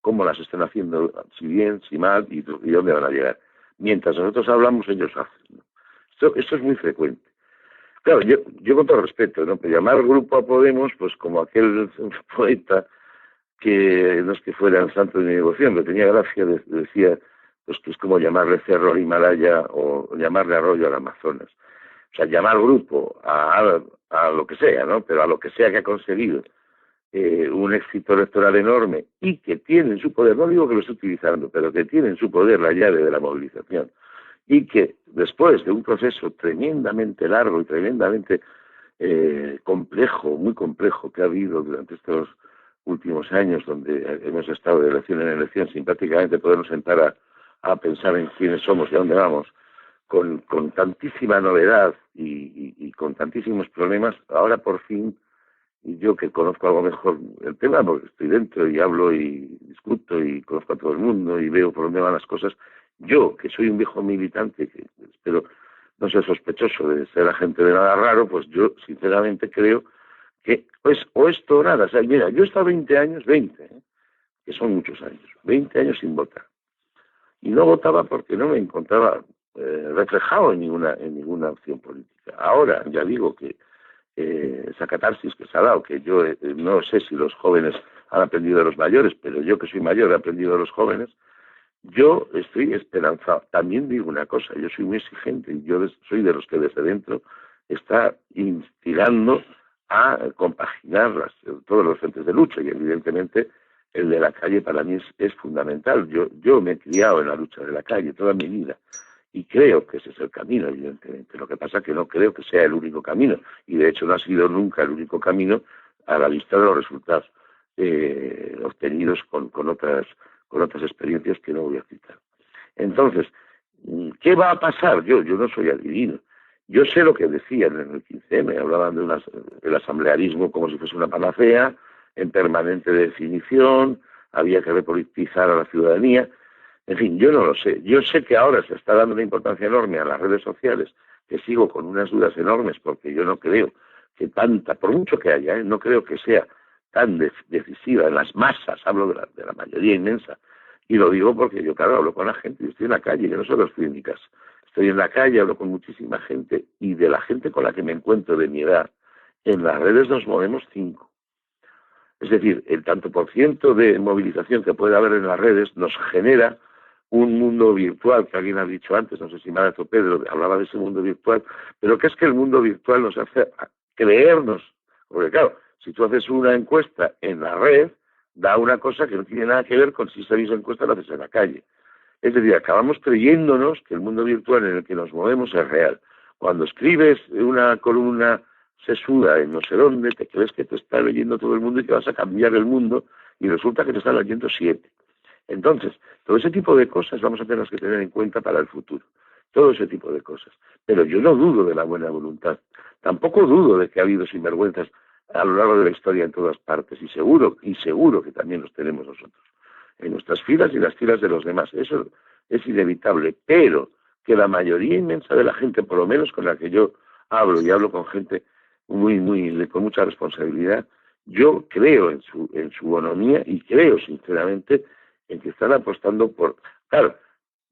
Speaker 2: cómo las están haciendo, si bien, si mal, y dónde van a llegar. Mientras nosotros hablamos, ellos hacen, ¿no? Esto es muy frecuente. Claro, yo con todo respeto, ¿no?, pero llamar grupo a Podemos, pues como aquel poeta que no es que fuera el santo de mi devoción, pero tenía gracia, decía, pues que es como llamarle cerro al Himalaya o llamarle arroyo al Amazonas. O sea, llamar grupo a lo que sea, ¿no?, pero a lo que sea que ha conseguido un éxito electoral enorme y que tiene en su poder, no digo que lo esté utilizando, pero que tiene en su poder la llave de la movilización, y que después de un proceso tremendamente largo y tremendamente complejo, muy complejo, que ha habido durante estos últimos años, donde hemos estado de elección en elección sin prácticamente podernos sentar a pensar en quiénes somos y a dónde vamos, con tantísima novedad y con tantísimos problemas, ahora por fin, y yo que conozco algo mejor el tema, porque estoy dentro y hablo y discuto y conozco a todo el mundo y veo por dónde van las cosas, yo, que soy un viejo militante, que espero no ser sospechoso de ser agente de nada raro, pues yo sinceramente creo que pues, o esto o nada. O sea, mira, yo he estado 20 años, que son muchos años, 20 años sin votar. Y no votaba porque no me encontraba reflejado en ninguna opción política. Ahora ya digo que esa catarsis que se ha dado, que yo no sé si los jóvenes han aprendido de los mayores, pero yo que soy mayor he aprendido de los jóvenes, yo estoy esperanzado. También digo una cosa, yo soy muy exigente y yo soy de los que desde dentro está instigando a compaginar todos los frentes de lucha, y evidentemente el de la calle para mí es fundamental. Yo me he criado en la lucha de la calle toda mi vida y creo que ese es el camino, evidentemente. Lo que pasa es que no creo que sea el único camino, y de hecho no ha sido nunca el único camino a la vista de los resultados obtenidos con otras experiencias que no voy a citar. Entonces, ¿qué va a pasar? Yo no soy adivino. Yo sé lo que decían en el 15M, hablaban del asamblearismo como si fuese una panacea, en permanente definición, había que repolitizar a la ciudadanía. En fin, yo no lo sé. Yo sé que ahora se está dando una importancia enorme a las redes sociales, que sigo con unas dudas enormes, porque yo no creo que tanta, por mucho que haya, no creo que sea tan decisiva en las masas, hablo de la mayoría inmensa, y lo digo porque yo, claro, hablo con la gente, yo estoy en la calle, yo no solo estoy en mi casa. Estoy en la calle, hablo con muchísima gente, y de la gente con la que me encuentro de mi edad, en las redes nos movemos 5. Es decir, el tanto por ciento de movilización que puede haber en las redes nos genera un mundo virtual, que alguien ha dicho antes, no sé si Mara o Pedro hablaba de ese mundo virtual, pero que es que el mundo virtual nos hace creernos, porque claro, si tú haces una encuesta en la red, da una cosa que no tiene nada que ver con si esa misma encuesta la haces en la calle. Es decir, acabamos creyéndonos que el mundo virtual en el que nos movemos es real. Cuando escribes una columna sesuda en no sé dónde, te crees que te está leyendo todo el mundo y que vas a cambiar el mundo, y resulta que te están leyendo 7. Entonces, todo ese tipo de cosas vamos a tener que tener en cuenta para el futuro. Todo ese tipo de cosas. Pero yo no dudo de la buena voluntad. Tampoco dudo de que ha habido sinvergüenzas a lo largo de la historia en todas partes. Y seguro que también los tenemos nosotros. En nuestras filas y las filas de los demás. Eso es inevitable. Pero que la mayoría inmensa de la gente, por lo menos con la que yo hablo, y hablo con gente con mucha responsabilidad, Yo creo en su bonomía y creo sinceramente en que están apostando por... Claro,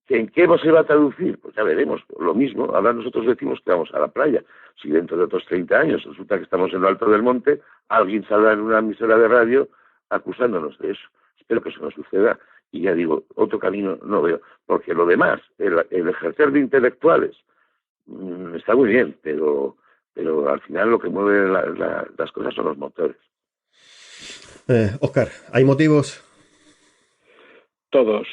Speaker 2: ¿en qué se va a traducir? Pues ya veremos, lo mismo. Ahora nosotros decimos que vamos a la playa. Si dentro de otros 30 años resulta que estamos en lo alto del monte, alguien saldrá en una emisora de radio acusándonos de eso. Espero que eso no suceda. Y ya digo, otro camino no veo. Porque lo demás, el ejercer de intelectuales, está muy bien, pero al final lo que mueve las cosas son los motores.
Speaker 1: Óscar, ¿hay motivos?
Speaker 3: Todos.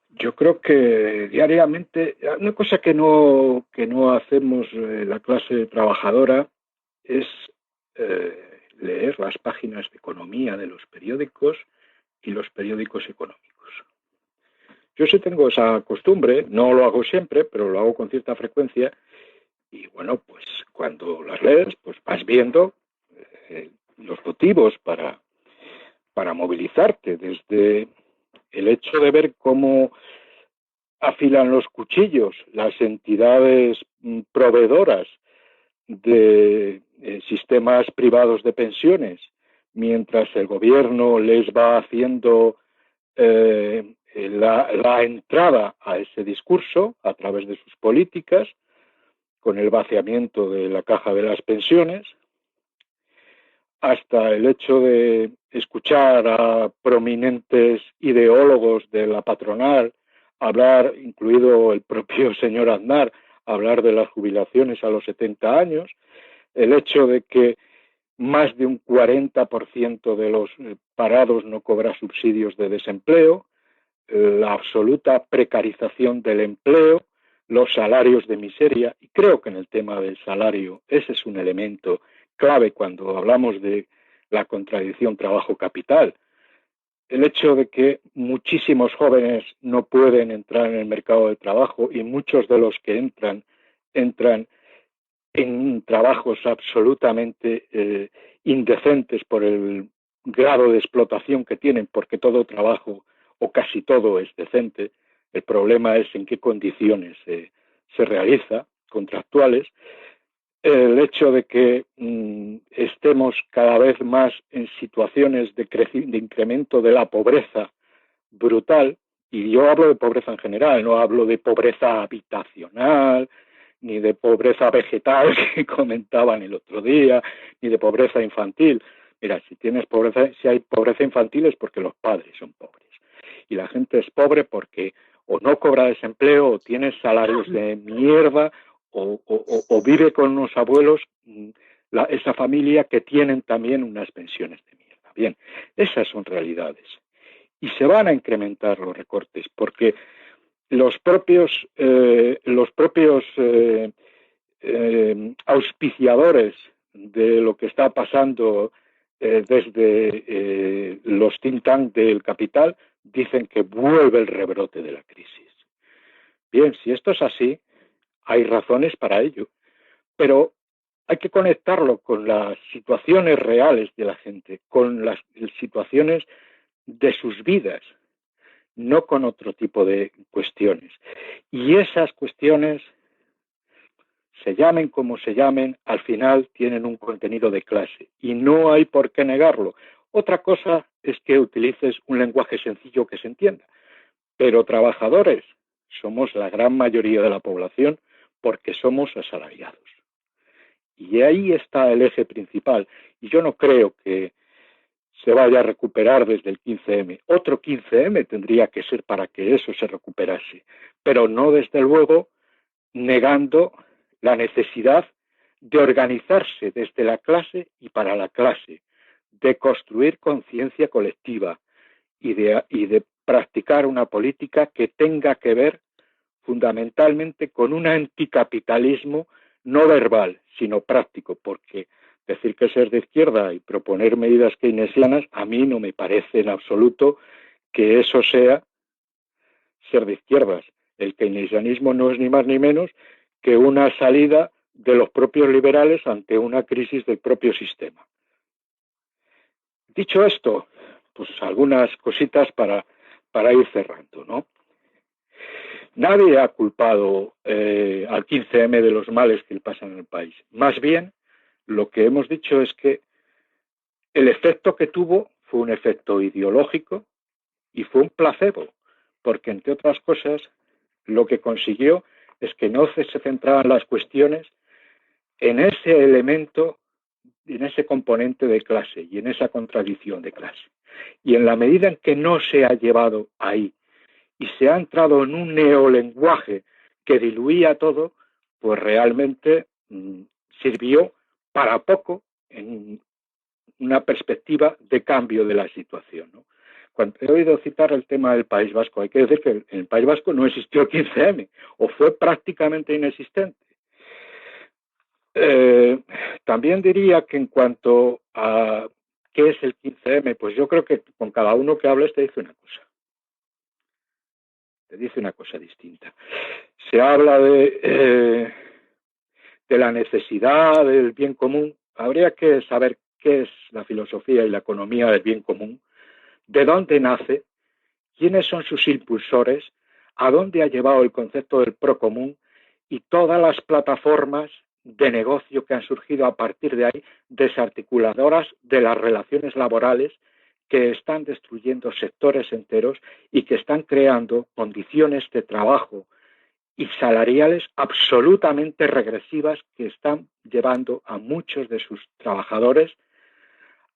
Speaker 3: Yo creo que diariamente, una cosa que no hacemos la clase trabajadora es leer las páginas de economía de los periódicos y los periódicos económicos. Yo sí tengo esa costumbre, no lo hago siempre, pero lo hago con cierta frecuencia, y bueno, pues cuando las lees, pues vas viendo los motivos para movilizarte, desde el hecho de ver cómo afilan los cuchillos las entidades proveedoras de sistemas privados de pensiones, mientras el gobierno les va haciendo la entrada a ese discurso a través de sus políticas, con el vaciamiento de la caja de las pensiones, hasta el hecho de escuchar a prominentes ideólogos de la patronal hablar, incluido el propio señor Aznar, hablar de las jubilaciones a los 70 años, el hecho de que más de un 40% de los parados no cobra subsidios de desempleo, la absoluta precarización del empleo, los salarios de miseria, y creo que en el tema del salario ese es un elemento clave cuando hablamos de la contradicción trabajo-capital. El hecho de que muchísimos jóvenes no pueden entrar en el mercado de trabajo y muchos de los que entran en trabajos absolutamente indecentes por el grado de explotación que tienen, porque todo trabajo o casi todo es decente. El problema es en qué condiciones se realiza, contractuales. El hecho de que estemos cada vez más en situaciones de incremento de la pobreza brutal, y yo hablo de pobreza en general, no hablo de pobreza habitacional, ni de pobreza vegetal que comentaban el otro día, ni de pobreza infantil. Mira, si hay pobreza infantil es porque los padres son pobres. Y la gente es pobre porque o no cobra desempleo, o tiene salarios de mierda, o vive con unos abuelos, esa familia que tienen también unas pensiones de mierda. Bien, esas son realidades. Y se van a incrementar los recortes, porque los propios auspiciadores de lo que está pasando desde los think tanks del capital dicen que vuelve el rebrote de la crisis. Bien, si esto es así, hay razones para ello, pero hay que conectarlo con las situaciones reales de la gente, con las situaciones de sus vidas, no con otro tipo de cuestiones. Y esas cuestiones, se llamen como se llamen, al final tienen un contenido de clase y no hay por qué negarlo. Otra cosa es que utilices un lenguaje sencillo que se entienda, pero trabajadores somos la gran mayoría de la población porque somos asalariados. Y ahí está el eje principal. Y yo no creo que se vaya a recuperar desde el 15M. Otro 15M tendría que ser para que eso se recuperase, pero no desde luego negando la necesidad de organizarse desde la clase y para la clase, de construir conciencia colectiva y de practicar una política que tenga que ver fundamentalmente con un anticapitalismo no verbal, sino práctico, porque decir que ser de izquierda y proponer medidas keynesianas, a mí no me parece en absoluto que eso sea ser de izquierdas. El keynesianismo no es ni más ni menos que una salida de los propios liberales ante una crisis del propio sistema. Dicho esto, pues algunas cositas para ir cerrando, ¿no? Nadie ha culpado al 15M de los males que le pasan en el país. Más bien, Lo que hemos dicho es que el efecto que tuvo fue un efecto ideológico y fue un placebo, porque entre otras cosas lo que consiguió es que no se centraban las cuestiones en ese elemento, en ese componente de clase y en esa contradicción de clase. Y en la medida en que no se ha llevado ahí y se ha entrado en un neolenguaje que diluía todo, pues realmente sirvió para poco en una perspectiva de cambio de la situación, ¿no? Cuando he oído citar el tema del País Vasco, hay que decir que en el País Vasco no existió el 15M, o fue prácticamente inexistente. También diría que en cuanto a qué es el 15M, pues yo creo que con cada uno que hables te dice una cosa. Te dice una cosa distinta. Se habla de la necesidad del bien común. Habría que saber qué es la filosofía y la economía del bien común, de dónde nace, quiénes son sus impulsores, a dónde ha llevado el concepto del procomún y todas las plataformas de negocio que han surgido a partir de ahí, desarticuladoras de las relaciones laborales, que están destruyendo sectores enteros y que están creando condiciones de trabajo y salariales absolutamente regresivas que están llevando a muchos de sus trabajadores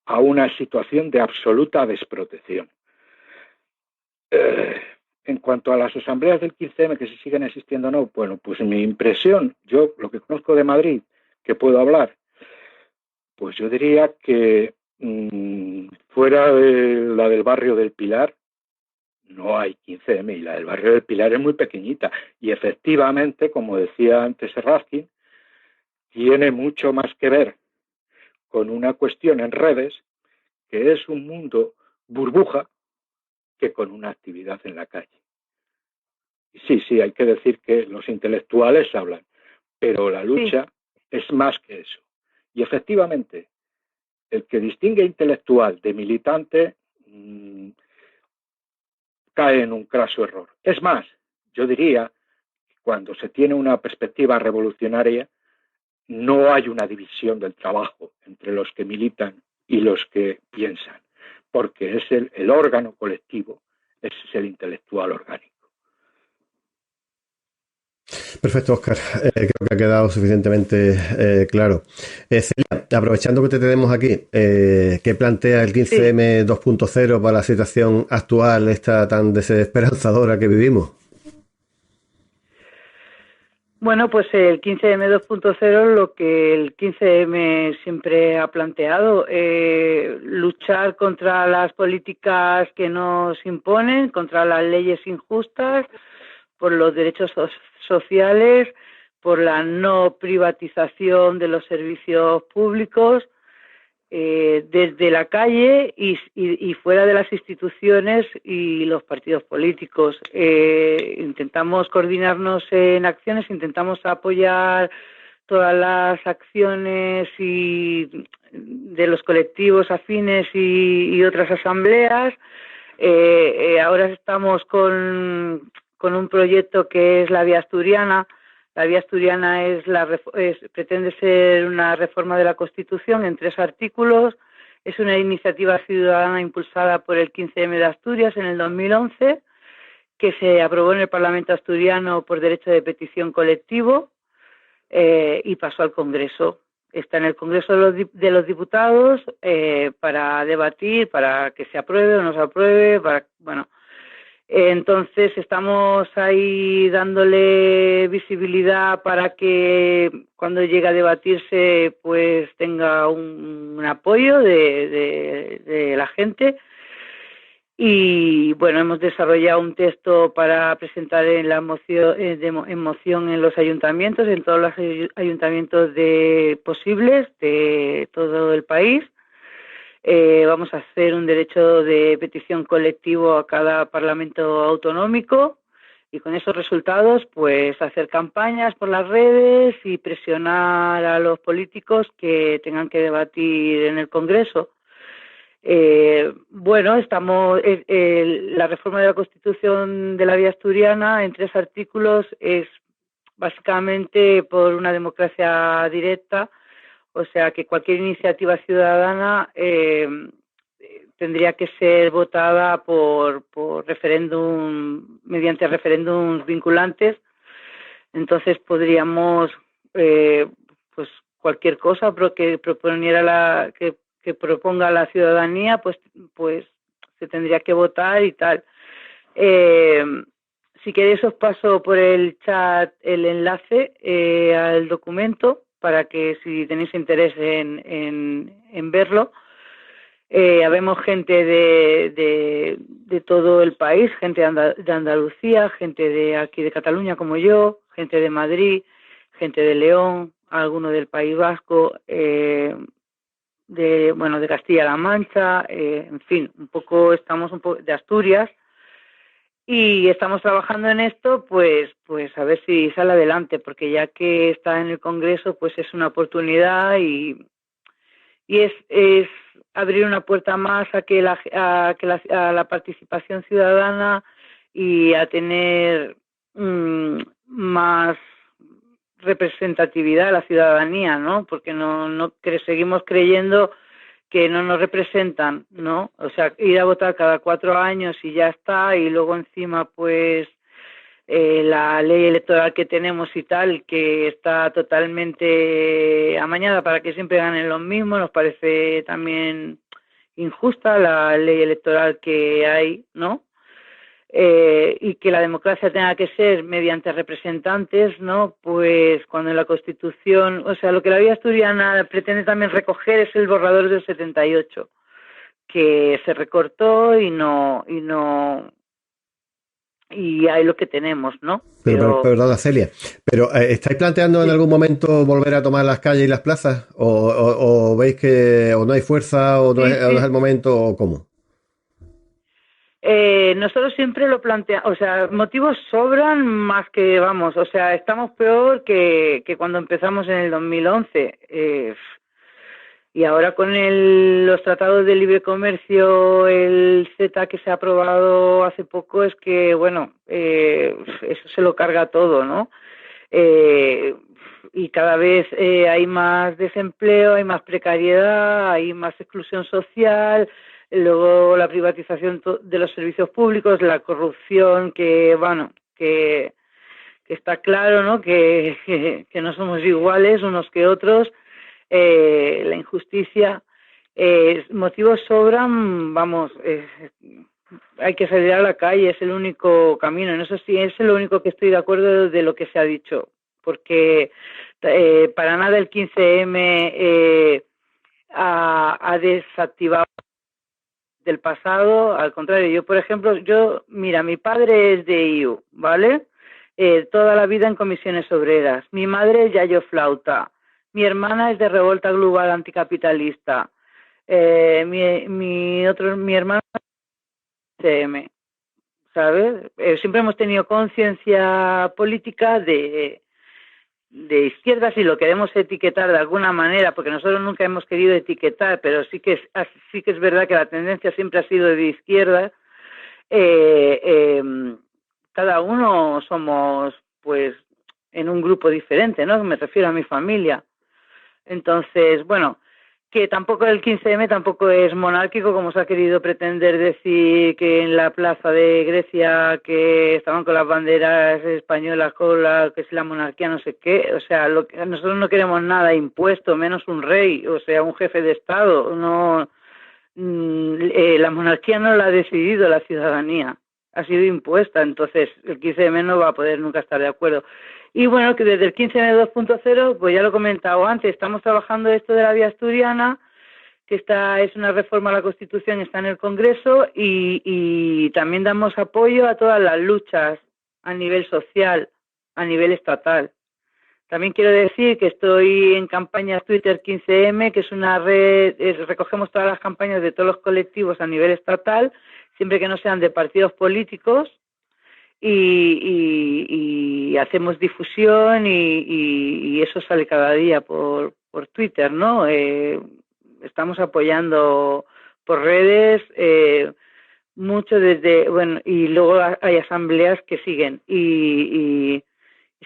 Speaker 3: a una situación de absoluta desprotección. En cuanto a las asambleas del 15M, que si siguen existiendo o no, bueno, pues mi impresión, yo lo que conozco de Madrid, que puedo hablar, pues yo diría que fuera de la del barrio del Pilar, no hay 15M, y la del barrio del Pilar es muy pequeñita. Y efectivamente, como decía antes Raskin, tiene mucho más que ver con una cuestión en redes, que es un mundo burbuja, que con una actividad en la calle. Y sí, hay que decir que los intelectuales hablan, pero la lucha es más que eso. Y efectivamente, el que distingue intelectual de militante cae en un craso error. Es más, yo diría que cuando se tiene una perspectiva revolucionaria, no hay una división del trabajo entre los que militan y los que piensan, porque es el órgano colectivo, ese es el intelectual orgánico.
Speaker 1: Perfecto, Óscar. Creo que ha quedado suficientemente claro. Celia, aprovechando que te tenemos aquí, ¿qué plantea el 15M 2.0 para la situación actual, esta tan desesperanzadora que vivimos?
Speaker 4: Bueno, pues el 15M 2.0, lo que el 15M siempre ha planteado, luchar contra las políticas que nos imponen, contra las leyes injustas, por los derechos sociales, por la no privatización de los servicios públicos, desde la calle y fuera de las instituciones y los partidos políticos. Intentamos coordinarnos en acciones, intentamos apoyar todas las acciones de los colectivos afines y otras asambleas. Ahora estamos con un proyecto que es la Vía Asturiana. La Vía Asturiana pretende ser una reforma de la Constitución en 3 artículos. Es una iniciativa ciudadana impulsada por el 15M de Asturias en el 2011, que se aprobó en el Parlamento asturiano por derecho de petición colectivo y pasó al Congreso. Está en el Congreso de los Diputados para debatir, para que se apruebe o no se apruebe, entonces estamos ahí dándole visibilidad para que cuando llegue a debatirse pues tenga un apoyo de la gente. Y bueno, hemos desarrollado un texto para presentar en moción en los ayuntamientos, en todos los ayuntamientos posibles de todo el país. Vamos a hacer un derecho de petición colectivo a cada parlamento autonómico y con esos resultados pues hacer campañas por las redes y presionar a los políticos que tengan que debatir en el Congreso. La reforma de la Constitución de la Vía Asturiana en 3 artículos es básicamente por una democracia directa, O sea que cualquier iniciativa ciudadana tendría que ser votada por referéndum, mediante referéndums vinculantes. Entonces podríamos, pues cualquier cosa que proponiera que proponga la ciudadanía, pues se tendría que votar y tal. Si queréis os paso por el chat el enlace al documento para que si tenéis interés en verlo. Habemos gente de todo el país, gente de Andalucía, gente de aquí de Cataluña como yo, gente de Madrid, gente de León, alguno del País Vasco, de Castilla-La Mancha, en fin, estamos un poco de Asturias y estamos trabajando en esto, pues a ver si sale adelante, porque ya que está en el Congreso, pues es una oportunidad y es abrir una puerta más a la participación ciudadana y a tener más representatividad a la ciudadanía, ¿no? Porque seguimos creyendo que no nos representan, ¿no? O sea, ir a votar cada 4 años y ya está, y luego encima pues la ley electoral que tenemos y tal, que está totalmente amañada para que siempre ganen los mismos, nos parece también injusta la ley electoral que hay, ¿no? Y que la democracia tenga que ser mediante representantes, ¿no? Pues cuando en la Constitución, o sea, lo que la Vía Asturiana pretende también recoger es el borrador del 78, que se recortó y hay lo que tenemos, ¿no?
Speaker 1: Pero perdona, Celia, pero ¿estáis planteando en algún momento volver a tomar las calles y las plazas? ¿O veis que o no hay fuerza o no es el momento o cómo?
Speaker 4: Nosotros siempre lo planteamos, o sea, motivos sobran más que, vamos, o sea, estamos peor que cuando empezamos en el 2011. Y ahora con los tratados de libre comercio, el CETA que se ha aprobado hace poco, es que, bueno, eso se lo carga todo, ¿no? Y cada vez hay más desempleo, hay más precariedad, hay más exclusión social, luego la privatización de los servicios públicos, la corrupción, que está claro, ¿no? Que no somos iguales unos que otros. La injusticia, motivos sobran, vamos, hay que salir a la calle, es el único camino. En eso sí, es lo único que estoy de acuerdo de lo que se ha dicho, porque para nada el 15M ha desactivado del pasado, al contrario. Yo, por ejemplo, mira, mi padre es de IU, ¿vale? Toda la vida en comisiones obreras. Mi madre es Yayo Flauta. Mi hermana es de Revolta Global Anticapitalista. Mi hermana es de CM, ¿sabes? Siempre hemos tenido conciencia política de izquierda, si lo queremos etiquetar de alguna manera, porque nosotros nunca hemos querido etiquetar, pero sí que es verdad que la tendencia siempre ha sido de izquierda. Cada uno somos, pues, en un grupo diferente, ¿no? Me refiero a mi familia. Entonces, bueno, que tampoco el 15M tampoco es monárquico, como se ha querido pretender decir, que en la plaza de Grecia que estaban con las banderas españolas, que es la monarquía, no sé qué. O sea, nosotros no queremos nada impuesto, menos un rey, o sea, un jefe de Estado. No, la monarquía no la ha decidido la ciudadanía, ha sido impuesta. Entonces el 15M no va a poder nunca estar de acuerdo. Y bueno, que desde el 15M 2.0, pues ya lo he comentado antes, estamos trabajando esto de la Vía Asturiana, que es una reforma a la Constitución, está en el Congreso, y también damos apoyo a todas las luchas a nivel social, a nivel estatal. También quiero decir que estoy en campañas Twitter 15M, que es una red, recogemos todas las campañas de todos los colectivos a nivel estatal, siempre que no sean de partidos políticos, y hacemos difusión y eso sale cada día por Twitter, ¿no? Estamos apoyando por redes mucho y luego hay asambleas que siguen y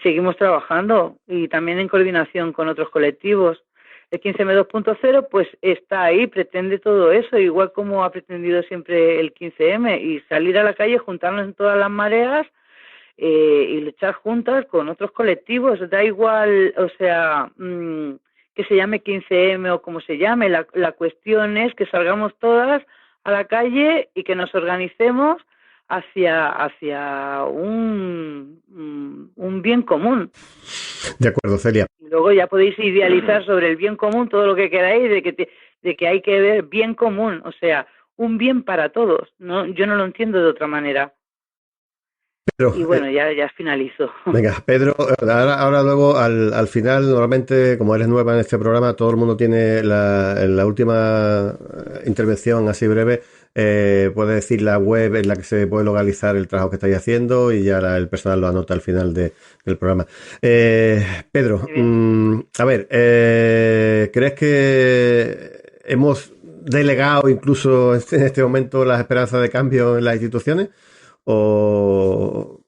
Speaker 4: seguimos trabajando y también en coordinación con otros colectivos. el 15M 2.0 pues está ahí, pretende todo eso, igual como ha pretendido siempre el 15M, y salir a la calle, juntarnos en todas las mareas y luchar juntas con otros colectivos, da igual, o sea, que se llame 15M o como se llame, la cuestión es que salgamos todas a la calle y que nos organicemos hacia un bien común.
Speaker 1: De acuerdo, Celia.
Speaker 4: Y luego ya podéis idealizar sobre el bien común todo lo que queráis, de que hay que ver bien común, o sea, un bien para todos. No, yo no lo entiendo de otra manera.
Speaker 1: Pedro,
Speaker 4: y bueno, ya finalizo.
Speaker 1: Venga, Pedro, ahora luego al final, normalmente, como eres nueva en este programa, todo el mundo tiene la última intervención así breve. Puede decir la web en la que se puede localizar el trabajo que estáis haciendo y ya el personal lo anota al final del programa. Pedro, a ver, ¿crees que hemos delegado incluso en este momento las esperanzas de cambio en las instituciones? ¿O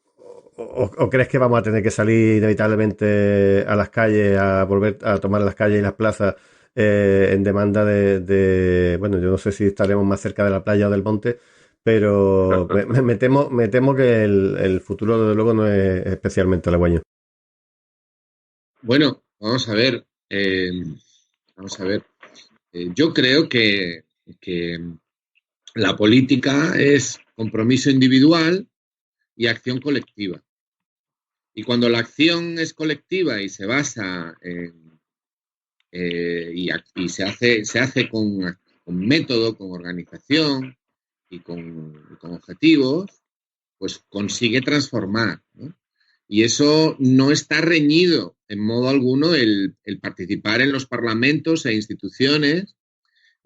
Speaker 1: crees que vamos a tener que salir inevitablemente a las calles, a volver a tomar las calles y las plazas en demanda bueno, yo no sé si estaremos más cerca de la playa o del monte, pero me temo que el futuro, desde luego, no es especialmente halagüeño.
Speaker 5: Bueno, vamos a ver. Yo creo que la política es compromiso individual y acción colectiva. Y cuando la acción es colectiva y se basa y se hace con método, con organización y con objetivos, pues consigue transformar, ¿no? Y eso no está reñido en modo alguno el participar en los parlamentos e instituciones,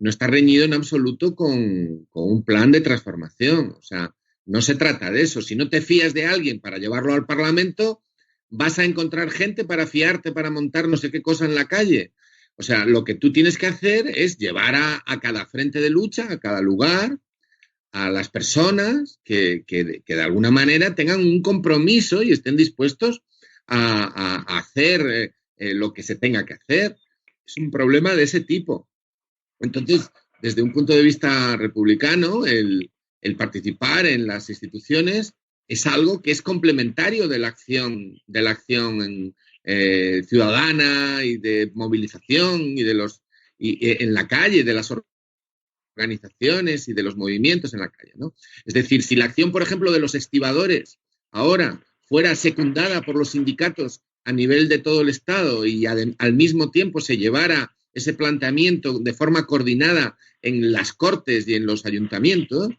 Speaker 5: no está reñido en absoluto con un plan de transformación. O sea, no se trata de eso. Si no te fías de alguien para llevarlo al Parlamento, vas a encontrar gente para fiarte, para montar no sé qué cosa en la calle. O sea, lo que tú tienes que hacer es llevar a cada frente de lucha, a cada lugar, a las personas que de alguna manera tengan un compromiso y estén dispuestos a hacer lo que se tenga que hacer. Es un problema de ese tipo. Entonces, desde un punto de vista republicano, el participar en las instituciones es algo que es complementario de la acción ciudadana y de movilización y en la calle, de las organizaciones y de los movimientos en la calle, ¿no? Es decir, si la acción, por ejemplo, de los estibadores ahora fuera secundada por los sindicatos a nivel de todo el Estado y al mismo tiempo se llevara ese planteamiento de forma coordinada en las Cortes y en los ayuntamientos,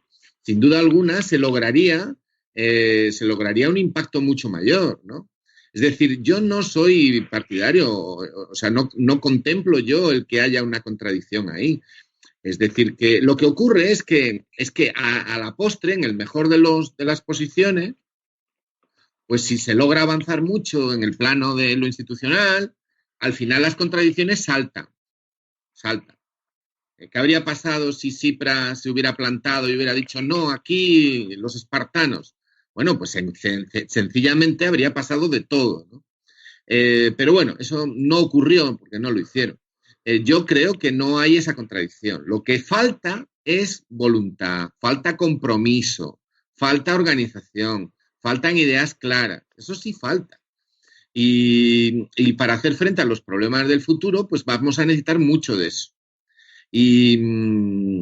Speaker 5: sin duda alguna se lograría un impacto mucho mayor, ¿no? Es decir, yo no soy partidario, o sea, no contemplo yo el que haya una contradicción ahí. Es decir, que lo que ocurre es que a la postre, en el mejor de las posiciones, pues si se logra avanzar mucho en el plano de lo institucional, al final las contradicciones saltan. ¿Qué habría pasado si Tsipras se hubiera plantado y hubiera dicho no, aquí los espartanos? Bueno, pues sencillamente habría pasado de todo, ¿no? Pero bueno, eso no ocurrió porque no lo hicieron. Yo creo que no hay esa contradicción. Lo que falta es voluntad, falta compromiso, falta organización, faltan ideas claras. Eso sí falta. Y para hacer frente a los problemas del futuro, pues vamos a necesitar mucho de eso. Y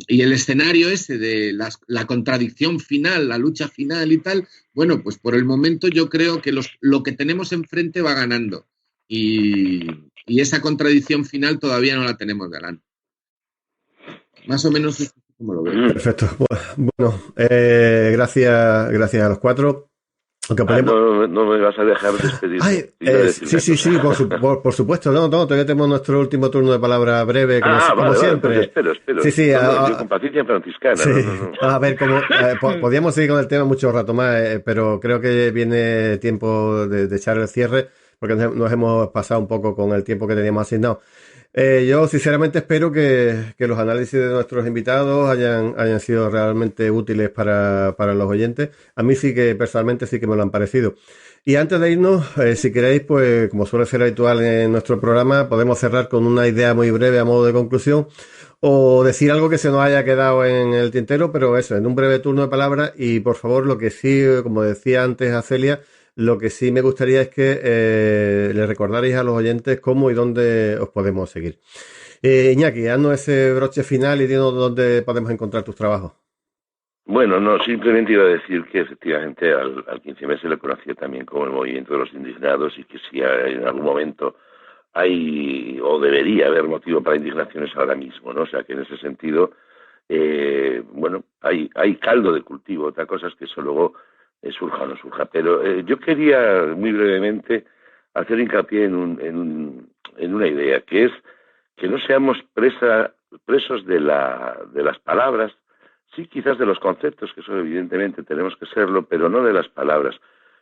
Speaker 5: el escenario ese de la contradicción final, la lucha final y tal, bueno, pues por el momento yo creo que lo que tenemos enfrente va ganando. Y esa contradicción final todavía no la tenemos delante. Más o menos es como lo veo.
Speaker 1: Perfecto. Bueno, gracias a los cuatro. Aunque podemos...
Speaker 2: no me vas a dejar despedir.
Speaker 1: Sí, por supuesto. No, todavía tenemos nuestro último turno de palabra breve, como siempre.
Speaker 2: Espero.
Speaker 1: Sí.
Speaker 2: Con paciencia franciscana.
Speaker 1: Sí. No. A ver, podríamos seguir con el tema mucho rato más, pero creo que viene tiempo de echar el cierre, porque nos hemos pasado un poco con el tiempo que teníamos asignado. Yo sinceramente espero que los análisis de nuestros invitados hayan sido realmente útiles para los oyentes. A mí sí que personalmente sí que me lo han parecido. Y antes de irnos, si queréis, pues como suele ser habitual en nuestro programa, podemos cerrar con una idea muy breve a modo de conclusión o decir algo que se nos haya quedado en el tintero, pero eso, en un breve turno de palabras. Y por favor, lo que sí, como decía antes a Celia, lo que sí me gustaría es que le recordarais a los oyentes cómo y dónde os podemos seguir. Iñaki, haznos ese broche final y dinos dónde podemos encontrar tus trabajos.
Speaker 2: Bueno, no, simplemente iba a decir que efectivamente al 15M se le conocía también como el movimiento de los indignados y que si en algún momento hay o debería haber motivo para indignaciones ahora mismo, ¿no? O sea que en ese sentido, bueno, hay caldo de cultivo. Otra cosa es que eso luego surja o no surja. Pero yo quería muy brevemente hacer hincapié en una idea, que es que no seamos presos de las palabras, sí quizás de los conceptos, que eso evidentemente tenemos que serlo, pero no de las palabras.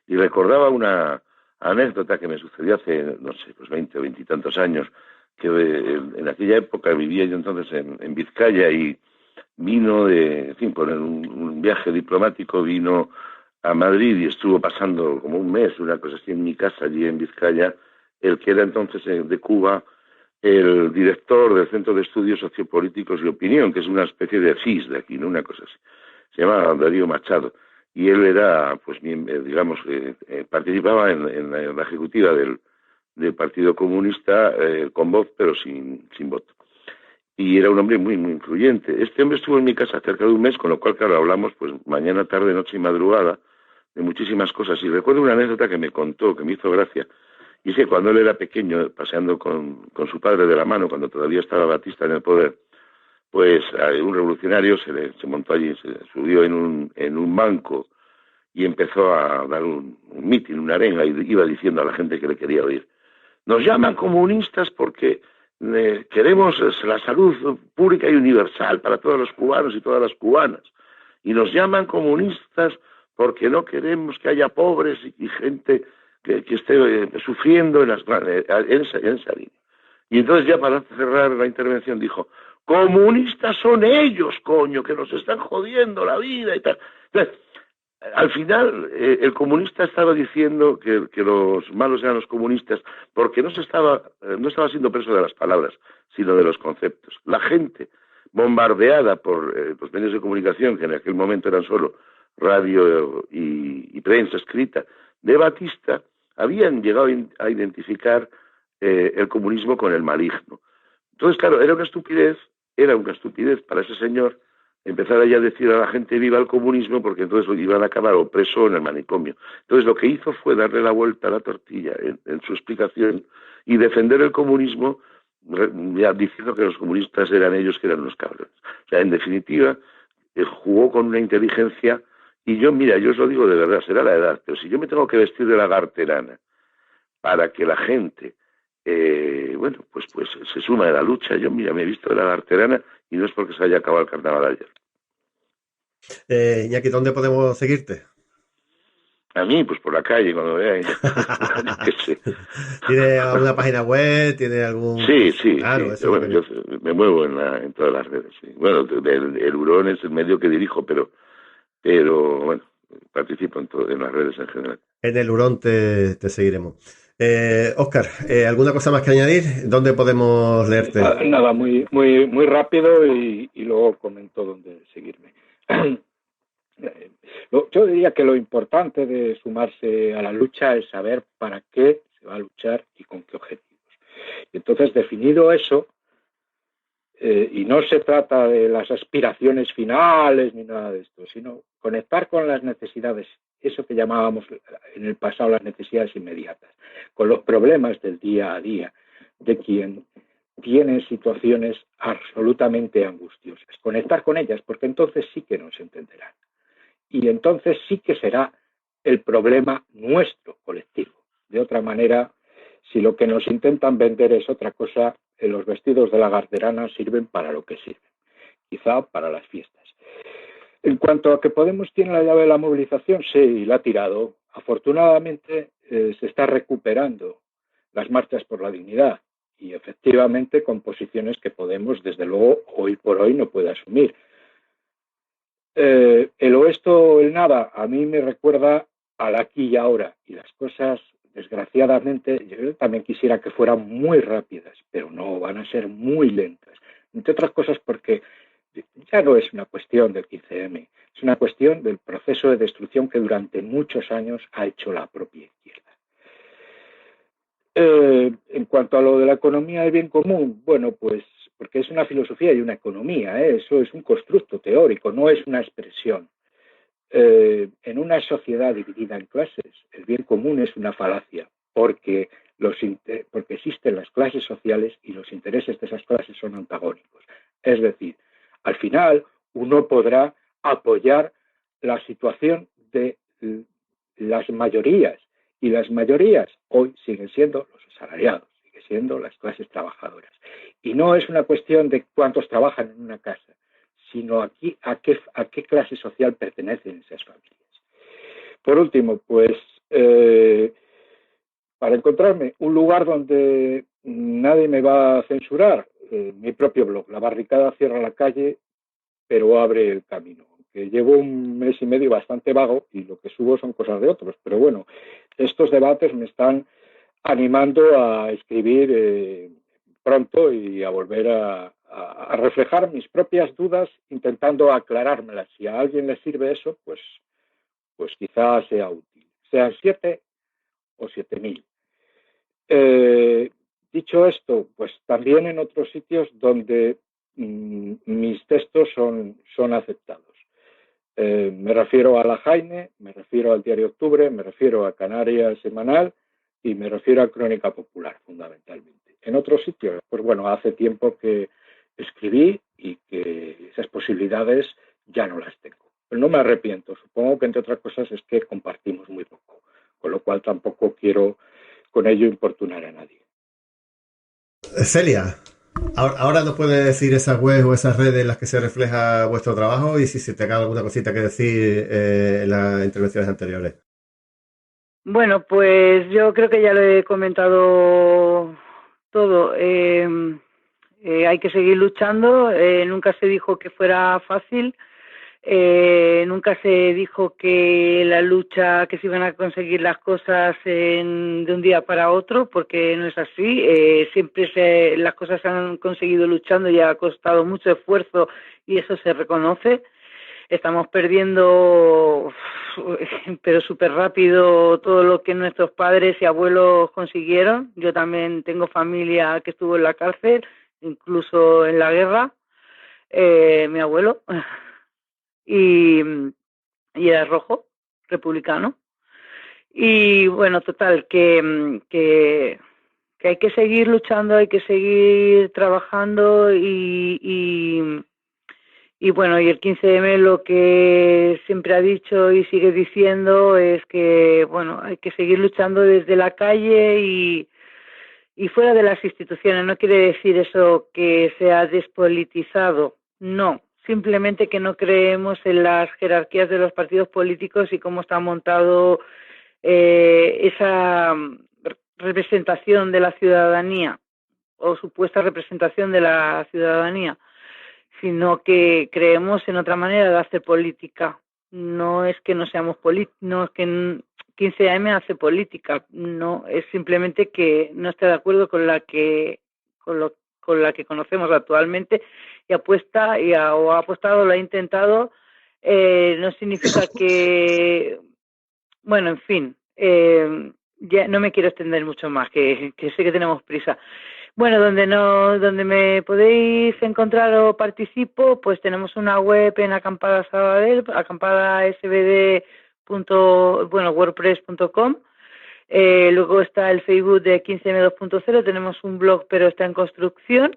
Speaker 2: Y recordaba una anécdota que me sucedió hace, no sé, pues 20 o 20 y tantos años, que en aquella época vivía yo entonces en Vizcaya y vino en fin, por un viaje diplomático, vino a Madrid y estuvo pasando como un mes, una cosa así, en mi casa allí en Vizcaya, el que era entonces de Cuba el director del Centro de Estudios Sociopolíticos y Opinión, que es una especie de CIS de aquí, ¿no? Una cosa así. Se llama Darío Machado. Y él era, pues, digamos, participaba en la ejecutiva del Partido Comunista con voz, pero sin voto. Y era un hombre muy, muy influyente. Este hombre estuvo en mi casa cerca de un mes, con lo cual, claro, hablamos pues mañana, tarde, noche y madrugada de muchísimas cosas. Y recuerdo una anécdota que me contó, que me hizo gracia, y es que cuando él era pequeño, paseando con su padre de la mano, cuando todavía estaba Batista en el poder, pues un revolucionario se montó allí, se subió en un banco y empezó a dar un mitin, una arenga, y iba diciendo a la gente que le quería oír: nos llaman comunistas porque queremos la salud pública y universal para todos los cubanos y todas las cubanas. Y nos llaman comunistas porque no queremos que haya pobres y gente que esté sufriendo en esa línea. Y entonces, ya para cerrar la intervención, dijo: comunistas son ellos, coño, que nos están jodiendo la vida y tal. Entonces, al final, el comunista estaba diciendo que los malos eran los comunistas porque no estaba siendo preso de las palabras, sino de los conceptos. La gente bombardeada por los medios de comunicación, que en aquel momento eran solo radio y prensa escrita, de Batista, habían llegado a identificar el comunismo con el maligno. Entonces, claro, era una estupidez para ese señor empezar ya a decir a la gente viva el comunismo, porque entonces lo iban a acabar o preso en el manicomio. Entonces lo que hizo fue darle la vuelta a la tortilla en su explicación y defender el comunismo, ya diciendo que los comunistas eran ellos, que eran los cabrones. O sea, en definitiva, jugó con una inteligencia. Y yo, mira, yo os lo digo de verdad, será la edad, pero si yo me tengo que vestir de lagarterana para que la gente bueno, pues se suma de la lucha, yo, mira, me he visto de lagarterana y no es porque se haya acabado el carnaval ayer.
Speaker 1: Iñaki, ¿dónde podemos seguirte?
Speaker 2: A mí, pues por la calle, cuando veáis.
Speaker 1: ¿Tiene alguna página web? ¿Tiene algún...?
Speaker 2: Sí.
Speaker 1: Claro,
Speaker 2: Sí.
Speaker 1: eso
Speaker 2: Bueno, yo me muevo en todas las redes, sí. Bueno, el Hurón es el medio que dirijo, pero bueno, participo en las redes en general.
Speaker 1: En el Hurón te seguiremos. Óscar, ¿alguna cosa más que añadir? ¿Dónde podemos leerte?
Speaker 3: Nada, muy rápido y luego comento dónde seguirme. Yo diría que lo importante de sumarse a la lucha es saber para qué se va a luchar y con qué objetivos. Y entonces, definido eso, y no se trata de las aspiraciones finales ni nada de esto, sino conectar con las necesidades, eso que llamábamos en el pasado las necesidades inmediatas, con los problemas del día a día de quien tiene situaciones absolutamente angustiosas. Conectar con ellas, porque entonces sí que nos entenderán. Y entonces sí que será el problema nuestro, colectivo. De otra manera, si lo que nos intentan vender es otra cosa, los vestidos de lagarterana sirven para lo que sirven, quizá para las fiestas. En cuanto a que Podemos tiene la llave de la movilización, sí, la ha tirado. Afortunadamente se está recuperando las marchas por la dignidad y efectivamente con posiciones que Podemos, desde luego, hoy por hoy no puede asumir. El o esto o el nada a mí me recuerda al aquí y ahora, y las cosas, desgraciadamente, yo también quisiera que fueran muy rápidas, pero no, van a ser muy lentas. Entre otras cosas porque ya no es una cuestión del 15M, es una cuestión del proceso de destrucción que durante muchos años ha hecho la propia izquierda. En cuanto a lo de la economía del bien común, bueno, pues porque es una filosofía y una economía, eso es un constructo teórico, no es una expresión. En una sociedad dividida en clases, el bien común es una falacia, porque existen las clases sociales y los intereses de esas clases son antagónicos. Es decir, al final uno podrá apoyar la situación de las mayorías, y las mayorías hoy siguen siendo los asalariados, siguen siendo las clases trabajadoras. Y no es una cuestión de cuántos trabajan en una casa, sino aquí a qué clase social pertenecen esas familias. Por último, pues para encontrarme un lugar donde nadie me va a censurar, mi propio blog, La Barricada cierra la calle, pero abre el camino. Que llevo un mes y medio bastante vago y lo que subo son cosas de otros, pero bueno, estos debates me están animando a escribir pronto y a volver a reflejar mis propias dudas, intentando aclarármelas. Si a alguien le sirve eso, pues quizás sea útil. Sean 7 o 7.000. Dicho esto, pues también en otros sitios donde mis textos son aceptados. Me refiero a La Jaime, me refiero al Diario Octubre, me refiero a Canarias Semanal y me refiero a Crónica Popular, fundamentalmente. En otros sitios, pues bueno, hace tiempo que escribí y que esas posibilidades ya no las tengo. Pero no me arrepiento, supongo que entre otras cosas es que compartimos muy poco, con lo cual tampoco quiero con ello importunar a nadie.
Speaker 1: Celia, ahora nos puede decir esas webs o esas redes en las que se refleja vuestro trabajo y si se te queda alguna cosita que decir en las intervenciones anteriores.
Speaker 4: Bueno, pues yo creo que ya lo he comentado todo. Hay que seguir luchando. Nunca se dijo que fuera fácil. Nunca se dijo que la lucha, que se iban a conseguir las cosas de un día para otro, porque no es así. Siempre las cosas se han conseguido luchando y ha costado mucho esfuerzo y eso se reconoce. Estamos perdiendo, pero súper rápido, todo lo que nuestros padres y abuelos consiguieron. Yo también tengo familia que estuvo en la cárcel, incluso en la guerra, mi abuelo, y era rojo, republicano. Y bueno, total, que hay que seguir luchando, hay que seguir trabajando y bueno, y el 15M lo que siempre ha dicho y sigue diciendo es que, bueno, hay que seguir luchando desde la calle y fuera de las instituciones. No quiere decir eso que sea despolitizado, no. Simplemente que no creemos en las jerarquías de los partidos políticos y cómo está montado esa representación de la ciudadanía o supuesta representación de la ciudadanía, sino que creemos en otra manera de hacer política. No es que no seamos no es que 15M hace política, no, es simplemente que no esté de acuerdo con la que conocemos actualmente y apuesta o ha apostado, lo ha intentado. No significa que, bueno, en fin, ya no me quiero extender mucho más, que sé que tenemos prisa. Bueno, donde me podéis encontrar o participo, pues tenemos una web en Acampada Sabadell, wordpress.com. Luego está el Facebook de 15M 2.0, tenemos un blog pero está en construcción.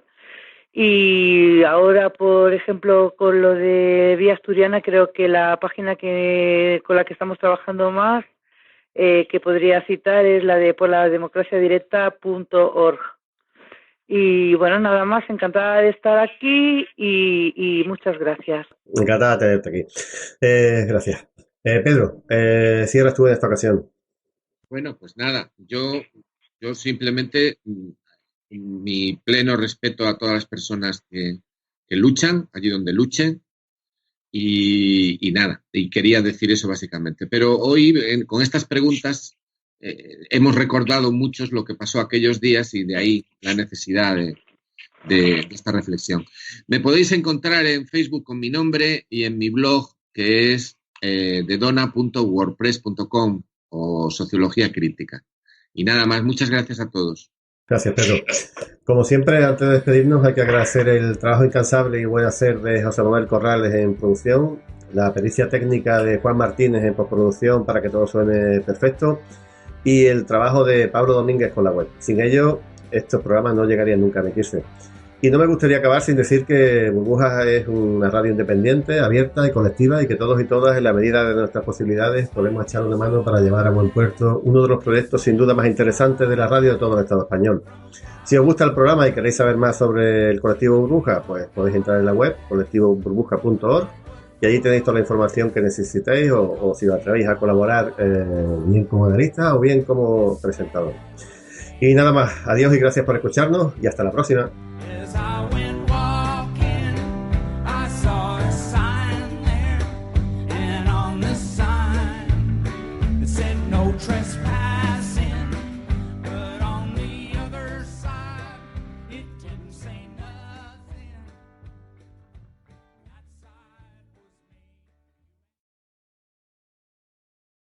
Speaker 4: Y ahora, por ejemplo, con lo de Vía Asturiana, creo que la página con la que estamos trabajando más, que podría citar, es la de porlademocraciadirecta.org. Y bueno, nada más, encantada de estar aquí y muchas gracias.
Speaker 1: Encantada de tenerte aquí. Gracias. Pedro, cierras tú en esta ocasión.
Speaker 5: Bueno, pues nada, yo simplemente mi pleno respeto a todas las personas que luchan, allí donde luchen, y nada, y quería decir eso básicamente. Pero hoy, con estas preguntas, hemos recordado muchos lo que pasó aquellos días y de ahí la necesidad de esta reflexión. Me podéis encontrar en Facebook con mi nombre y en mi blog, que es dedona.wordpress.com o Sociología Crítica. Y nada más, muchas gracias a todos.
Speaker 1: Gracias, Pedro. Como siempre, antes de despedirnos, hay que agradecer el trabajo incansable y buen hacer de José Manuel Corrales en producción, la pericia técnica de Juan Martínez en postproducción para que todo suene perfecto, y el trabajo de Pablo Domínguez con la web. Sin ello, estos programas no llegarían nunca a emitirse. Y no me gustaría acabar sin decir que Burbujas es una radio independiente, abierta y colectiva, y que todos y todas, en la medida de nuestras posibilidades, podemos echar una mano para llevar a buen puerto uno de los proyectos sin duda más interesantes de la radio de todo el Estado español. Si os gusta el programa y queréis saber más sobre el colectivo Burbuja, pues podéis entrar en la web colectivoburbuja.org, y allí tenéis toda la información que necesitéis, o si os atrevéis a colaborar bien como analista o bien como presentador. Y nada más, adiós y gracias por escucharnos, y hasta la próxima.
Speaker 6: As I went walking, I saw a sign there, and on the sign it said no trespassing.